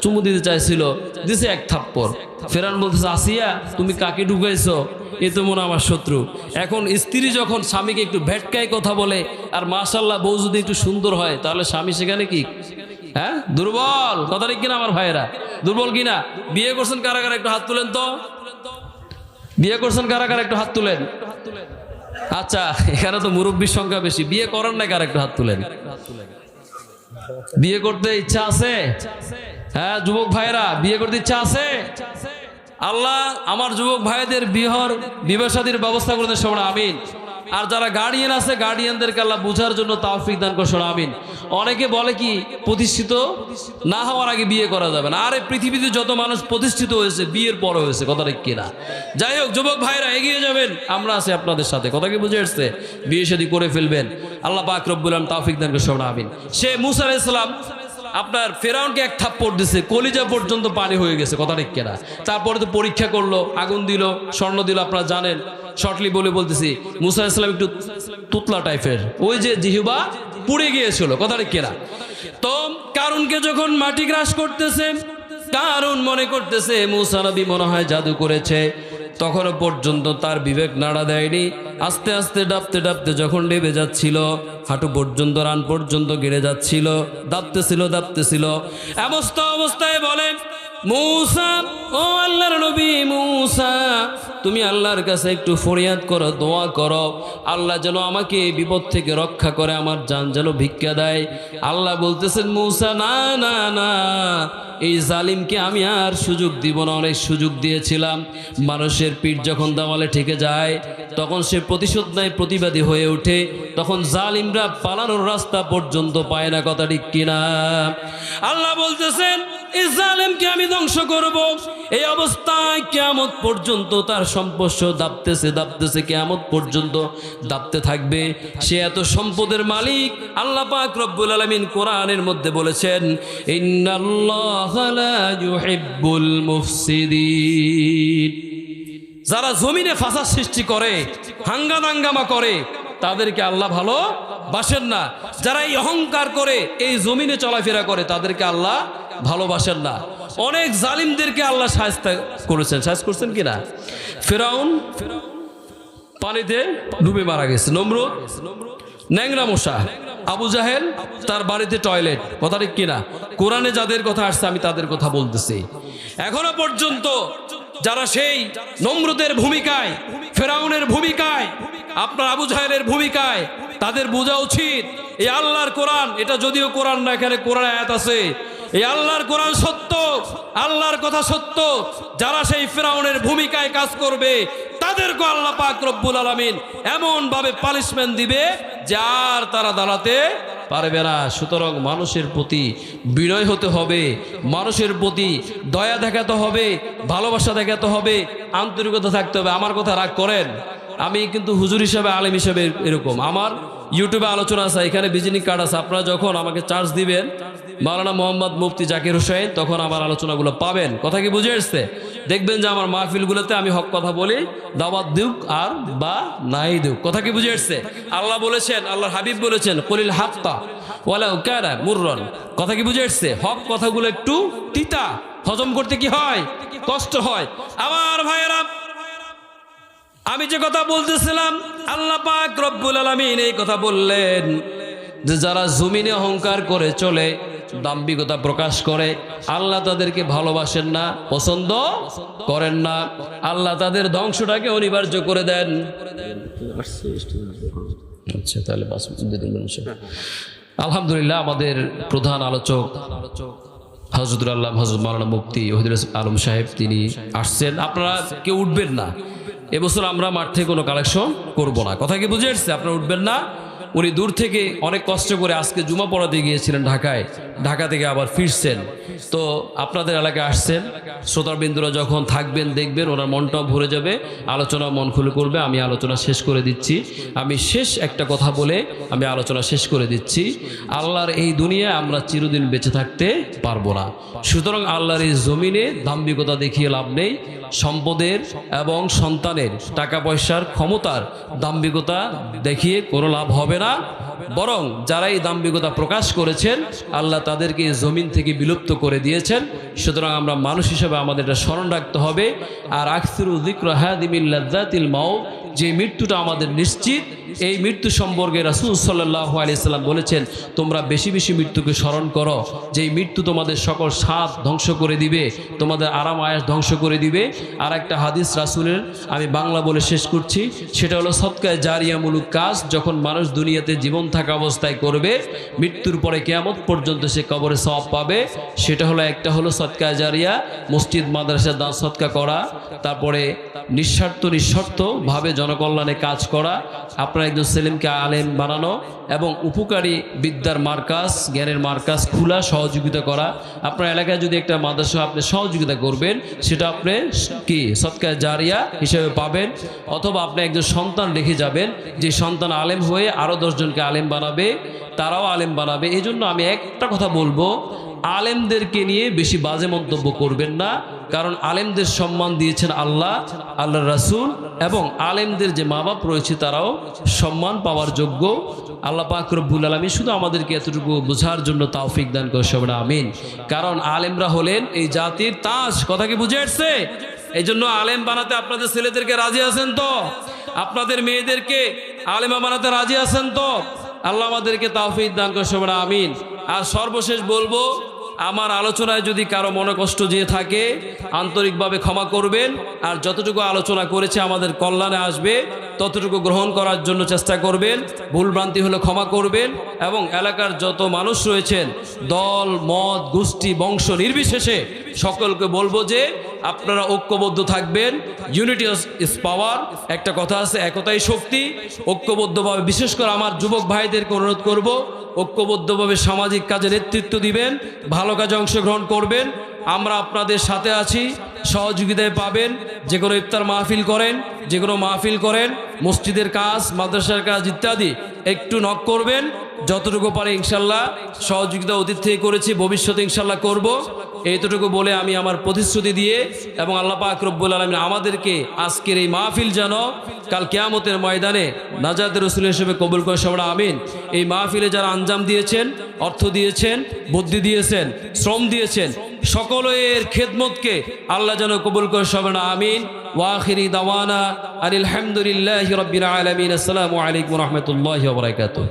চুমু দিতে চাইছিল, দিছে এক থাপ্পড়। ফিরআউন বলতেছে, আসিয়া তুমি কাকে ঢুকাইছো? এ তো মনে আমার শত্রু। এখন স্ত্রী যখন স্বামীকে একটু ভেটকায় কথা বলে, আর মাশাআল্লাহ বউ যদি একটু সুন্দর হয়, তাহলে স্বামী সেখানে কি হ্যাঁ দুর্বল? কথা ঠিক কিনা আমার ভাইয়েরা? দুর্বল কিনা? বিয়ে করছেন কারা কারা একটু হাত তুলেন তো। বিয়ে করছেন কারা কারা একটু হাত তুলেন। আচ্ছা, এখানে তো মুরব্বীর সংখ্যা বেশি। বিয়ে করেন না কারা একটু হাত তুলেন। বিয়ে করতে ইচ্ছা আছে? হ্যাঁ যুবক ভাইয়েরা, বিয়ে করতে ইচ্ছা আছে? আল্লাহ আমার যুবক ভাইদের বিবাহ শাদীর ব্যবস্থা করে দেন, সবাই আমিন। আর যারা গার্ডিয়ান আছে, গার্ডিয়ানদেরকে আল্লাহ বুঝার জন্য তৌফিক দান করে, সবাই আমিন। অনেকে বলে কি প্রতিষ্ঠিত না হওয়ার আগে বিয়ে করা যাবে না। আরে পৃথিবীতে যত মানুষ প্রতিষ্ঠিত হয়েছে বিয়ের পরে হয়েছে। কথা ঠিক কিনা? যাই হোক যুবক ভাইরা এগিয়ে যাবেন, আমরা আছি আপনাদের সাথে। কথা কি বুঝে আসছে? বিয়ে শাদী করে ফেলবেন, আল্লাহ পাক রব্বুল আলামিন তৌফিক দান করে, সবাই আমিন। সে মূসা আলাইহিস সালাম আপনার ফেরাউনকে এক থাপ্পড় দিছে, কলিজা পর্যন্ত পানি হয়ে গেছে। কথা ঠিক কিনা? তারপরে তো পরীক্ষা করলো, আগুন দিল, স্বর্ণ দিল, আপনারা জানেন। শর্টলি বলতেছি, মূসা আলাইহিস সালাম একটু তুতলা টাইপের, ওই যে জিহ্বা পুড়ে গিয়েছিল। কথা ঠিক কিনা? তো কারুনকে যখন মাটি গ্রাস করতেছে, কারুন মনে করতেছে মূসা নবী মনে হয় জাদু করেছে। তখনও পর্যন্ত তার বিবেক নাড়া দেয়নি। আস্তে আস্তে ডাবতে ডাবতে যখন ডেবে যাচ্ছিল, হাঁটু পর্যন্ত, রান পর্যন্ত গেড়ে যাচ্ছিল, দাবতেছিল। অবস্থায় বলে, মূসা, ও আল্লাহর নবী মূসা, তুমি আল্লাহর কাছে একটু ফরিয়াদ করো, দোয়া করো, আল্লাহ যেন আমাকে বিপদ থেকে রক্ষা করে, আমার জান যেন ভিক্ষা দেয়। আল্লাহ বলতেছেন, মূসা না না না, এই জালিমকে আমি আর সুযোগ দিব না। অনেক সুযোগ দিয়েছিলাম। মানুষের পিঠ যখন দেওয়ালে ঠেকে যায়, তখন সে প্রতিশোধ নেয়, প্রতিবাদী হয়ে ওঠে, তখন জালিমরা পালানোর রাস্তা পর্যন্ত পায় না। কথা ঠিক কিনা? আল্লাহ বলতেছেন, এই জালেমকে আমি ধ্বংস করব। এই অবস্থায় কিয়ামত পর্যন্ত তার সম্পর্ক দাবতেছে, কিয়ামত পর্যন্ত দাবতে থাকবে। সে এত সম্পদের মালিক। আল্লাহ পাক রব্বুল আলামিন কোরআনের মধ্যে বলেছেন, ইন্নাল্লাহা লা ইউহিব্বুল মুফসিদিন। যারা জমিনে ফাসাদ সৃষ্টি করে, হাঙ্গামা করে, তাদেরকে আল্লাহ ভালো বাসেন না। যারা এই অহংকার করে, এই জমিনে চলাফেরা করে, তাদেরকে আল্লাহ ভালোবাসেন না। অনেক জালিমদেরকে আল্লাহ শায়েস্ত করছেন কিনা? ফিরআউন পানিতে ডুবে মারা গেছে, নমরুদ ন্যাংরা মশা, আবু জাহেল তার বাড়িতে টয়লেট। কথা ঠিক কিনা? কোরআনে যাদের কথা আসছে আমি তাদের কথা বলতেছি। এখনো পর্যন্ত যারা সেই নমরুদের ভূমিকায়, ফিরআউনের ভূমিকায়, আপনার আবু জাহেলের ভূমিকায়, তাদের বোঝা উচিত এই আল্লাহর কোরআন, এটা যদিও কোরআন না, এখানে কোরআন আয়াত আছে, এই আল্লাহর কোরআন সত্য, আল্লাহর কথা সত্য। যারা সেই ফিরআউনের ভূমিকায় কাজ করবে, তাদেরকে আল্লাহ পাক রব্বুল আলামিন এমন ভাবে পানিশমেন্ট দিবে যে আর তারা দাঁড়াতে পারবে না। সুতরাং মানুষের প্রতি বিনয় হতে হবে, মানুষের প্রতি দয়া দেখাতে হবে, ভালোবাসা দেখাতে হবে, আন্তরিকতা থাকতে হবে। আমার কথা রাগ করেন, আমি কিন্তু হুজুর হিসাবে, আলেম হিসাবে এরকম। আমার ইউটিউবে আলোচনা আছে, এখানে ভিজিটিং কার্ড আছে। আপনারা যখন আমাকে চার্জ দিবেন মাওলানা মোহাম্মদ মুফতি জাকির হোসেন, তখন আমার আলোচনাগুলো পাবেন। কথা কি বুঝে আসছে? দেখবেন যে আমার মাহফিলগুলোতে আমি হক কথা বলি, দাওয়াত দিউক আর বা নাই দিউক। কথা কি বুঝে আসছে? আল্লাহ বলেছেন, আল্লাহর হাবিব বলেছেন, কুলিল হাক্কা ওয়ালাউ কানা মুররান। কথা কি বুঝে আসছে? হক কথাগুলো একটু তিতা, হজম করতে কি হয়? কষ্ট হয়। আমার ভাইয়েরা, আমি যে কথা বলতেছিলাম, আল্লাহ পাক রব্বুল আলামিন এই কথা বললেন যে যারা জমিনে অহংকার করে চলে, দাম্ভিকতা প্রকাশ করে আল্লাহ তাদেরকে ভালোবাসেন না, পছন্দ করেন না। আল্লাহ তাদের ধ্বংসটাকে অনিবার্য করে দেন। আচ্ছা, তাহলে আলহামদুলিল্লাহ, আমাদের প্রধান আলোচক হযরতুল আল্লাহ হযরত মাওলানা মুফতি ওহিদুল আলম সাহেব তিনি আসছেন। আপনারা কেউ উঠবেন না, এবছর আমরা মাঠ থেকে কোনো কালেকশন করব না। কথা কি বুঝে আসছে? আপনারা উঠবেন না। উনি দূর থেকে অনেক কষ্ট করে আজকে জুমা পড়াতে গিয়েছিলেন ঢাকায়, ঢাকা থেকে আবার ফিরছেন। তো আপনাদের এলাকায় আসছেন, শ্রোতাবৃন্দরা যখন থাকবেন দেখবেন ওনার মনটাও ভরে যাবে, আলোচনা মন খুলে করবে। আমি আলোচনা শেষ করে দিচ্ছি। আমি শেষ একটা কথা বলে আমি আলোচনা শেষ করে দিচ্ছি। আল্লাহর এই দুনিয়ায় আমরা চিরদিন বেঁচে থাকতে পারবো না, সুতরাং আল্লাহর এই জমিনে দাম্ভিকতা দেখিয়ে লাভ নেই। সম্পদের এবং সন্তানের, টাকা পয়সার, ক্ষমতার দাম্ভিকতা দেখিয়ে কোনো লাভ হবে না। বরং যারা এই দাম্ভিকতা প্রকাশ করেছেন আল্লাহ তাদেরকে জমিন থেকে বিলুপ্ত করে দিয়েছেন। সুতরাং আমরা মানুষ হিসেবে আমাদের এটা স্মরণ রাখতে হবে। আর আকসিরু যিকরা হাদিমিল লাযযাতিল মাউত, যে মৃত্যুটা আমাদের নিশ্চিত, এই মৃত্যু সম্পর্কে রাসূল সাল্লাল্লাহু আলাইহি সাল্লাম বলেছেন তোমরা বেশি বেশি মৃত্যুকে স্মরণ করো, যেই মৃত্যু তোমাদের সকল স্বাদ ধ্বংস করে দিবে, তোমাদের আরাম আয়েশ ধ্বংস করে দিবে। আর একটা হাদিস রাসূলের আমি বাংলা বলে শেষ করছি, সেটা হলো সদকায়ে জারিয়ামূলক কাজ যখন মানুষ দুনিয়াতে জীবন থাকা অবস্থায় করবে, মৃত্যুর পরে কিয়ামত পর্যন্ত সে কবরে সওয়াব পাবে। সেটা হলো, একটা হলো সদকায়ে জারিয়া, মসজিদ মাদ্রাসা দান সদকা করা, তারপরে নিঃস্বার্থভাবে জনকল্যাণে কাজ করা, আপনার একজন সেলিমকে আলেম বানানো এবং উপকারী বিদ্যার মার্কাজ, জ্ঞানের মার্কাজ খোলা, সহযোগিতা করা। আপনার এলাকায় যদি একটা মাদ্রাসা আপনি সহযোগিতা করবেন, সেটা আপনি কি সদকায়ে জারিয়া হিসেবে পাবেন। অথবা আপনি একজন সন্তান রেখে যাবেন, যে সন্তান আলেম হয়ে আরও 10 জনকে আলেম বানাবে, তারাও আলেম বানাবে। এই জন্য আমি একটা কথা বলবো, আলেমদেরকে নিয়ে বেশি বাজে মন্তব্য করবেন না, কারণ আলেমদের সম্মান দিয়েছেন আল্লাহ, আল্লাহর রাসূল, এবং আলেমদের যে মা বাপ রয়েছে তারাও সম্মান পাওয়ার যোগ্য। আল্লাহ পাক রব্বুল আলামিন শুধু আমাদেরকে এতটুকু বোঝার জন্য তৌফিক দান করে, সবাই আমিন। কারণ আলেমরা হলেন এই জাতির তাজ। কথা কি বুঝে আসছে? এই জন্য আলেম বানাতে আপনাদের ছেলেদেরকে রাজি আছেন তো? আপনাদের মেয়েদেরকে আলেমা বানাতে রাজি আছেন তো? আল্লাহ আমাদেরকে তৌফিক দান করে, সবাই আমিন। আর সর্বশেষ বলবো, আমার আলোচনায় যদি কারো মনে কষ্ট যেয়ে থাকে আন্তরিকভাবে ক্ষমা করবেন। আর যতটুকু আলোচনা করেছে আমাদের কল্যাণে আসবে ততটুকু গ্রহণ করার জন্য চেষ্টা করবেন। ভুলভ্রান্তি হলে ক্ষমা করবেন। এবং এলাকার যত মানুষ রয়েছেন, দল মত গোষ্ঠী বংশ নির্বিশেষে সকলকে বলবো যে আপনারা ঐক্যবদ্ধ থাকবেন। ইউনিটি ইজ পাওয়ার, একটা কথা আছে, একতাই শক্তি। ঐক্যবদ্ধভাবে, বিশেষ করে আমার যুবক ভাইদেরকে অনুরোধ করব, ঐক্যবদ্ধভাবে সামাজিক কাজে নেতৃত্ব দিবেন, ভালো কাজে অংশগ্রহণ করবেন। আমরা আপনাদের সাথে আছি, সহযোগিতায় পাবেন। যে কোনো ইফতার মাহফিল করেন, যে কোনো মাহফিল করেন, মসজিদের কাজ, মাদ্রাসার কাজ ইত্যাদি, একটু নক করবেন। যতটুকু পারে ইনশাল্লাহ সহযোগিতা অতীত থেকে করেছি, ভবিষ্যতে ইনশাল্লাহ করব। এইটুকু বলে আমি আমার প্রতিশ্রুতি দিয়ে, এবং আল্লাহ পাক রব্বুল আলামিন আমাদেরকে আজকের এই মাহফিল যেন কাল কিয়ামতের ময়দানে নাজাতের রাসূল হিসেবে কবুল করে, সবাই আমিন। এই মাহফিলে যারা আঞ্জাম দিয়েছেন, অর্থ দিয়েছেন, বুদ্ধি দিয়েছেন, শ্রম দিয়েছেন, সকলের খেদমতকে আল্লাহ যেন কবুল করে, সবাই আমিন। ওয়া আখিরি দাওয়ানা আলহামদুলিল্লাহি রাব্বিল আলামিন। আসসালামু আলাইকুম ওয়া রাহমাতুল্লাহি ওয়া বারাকাতুহু।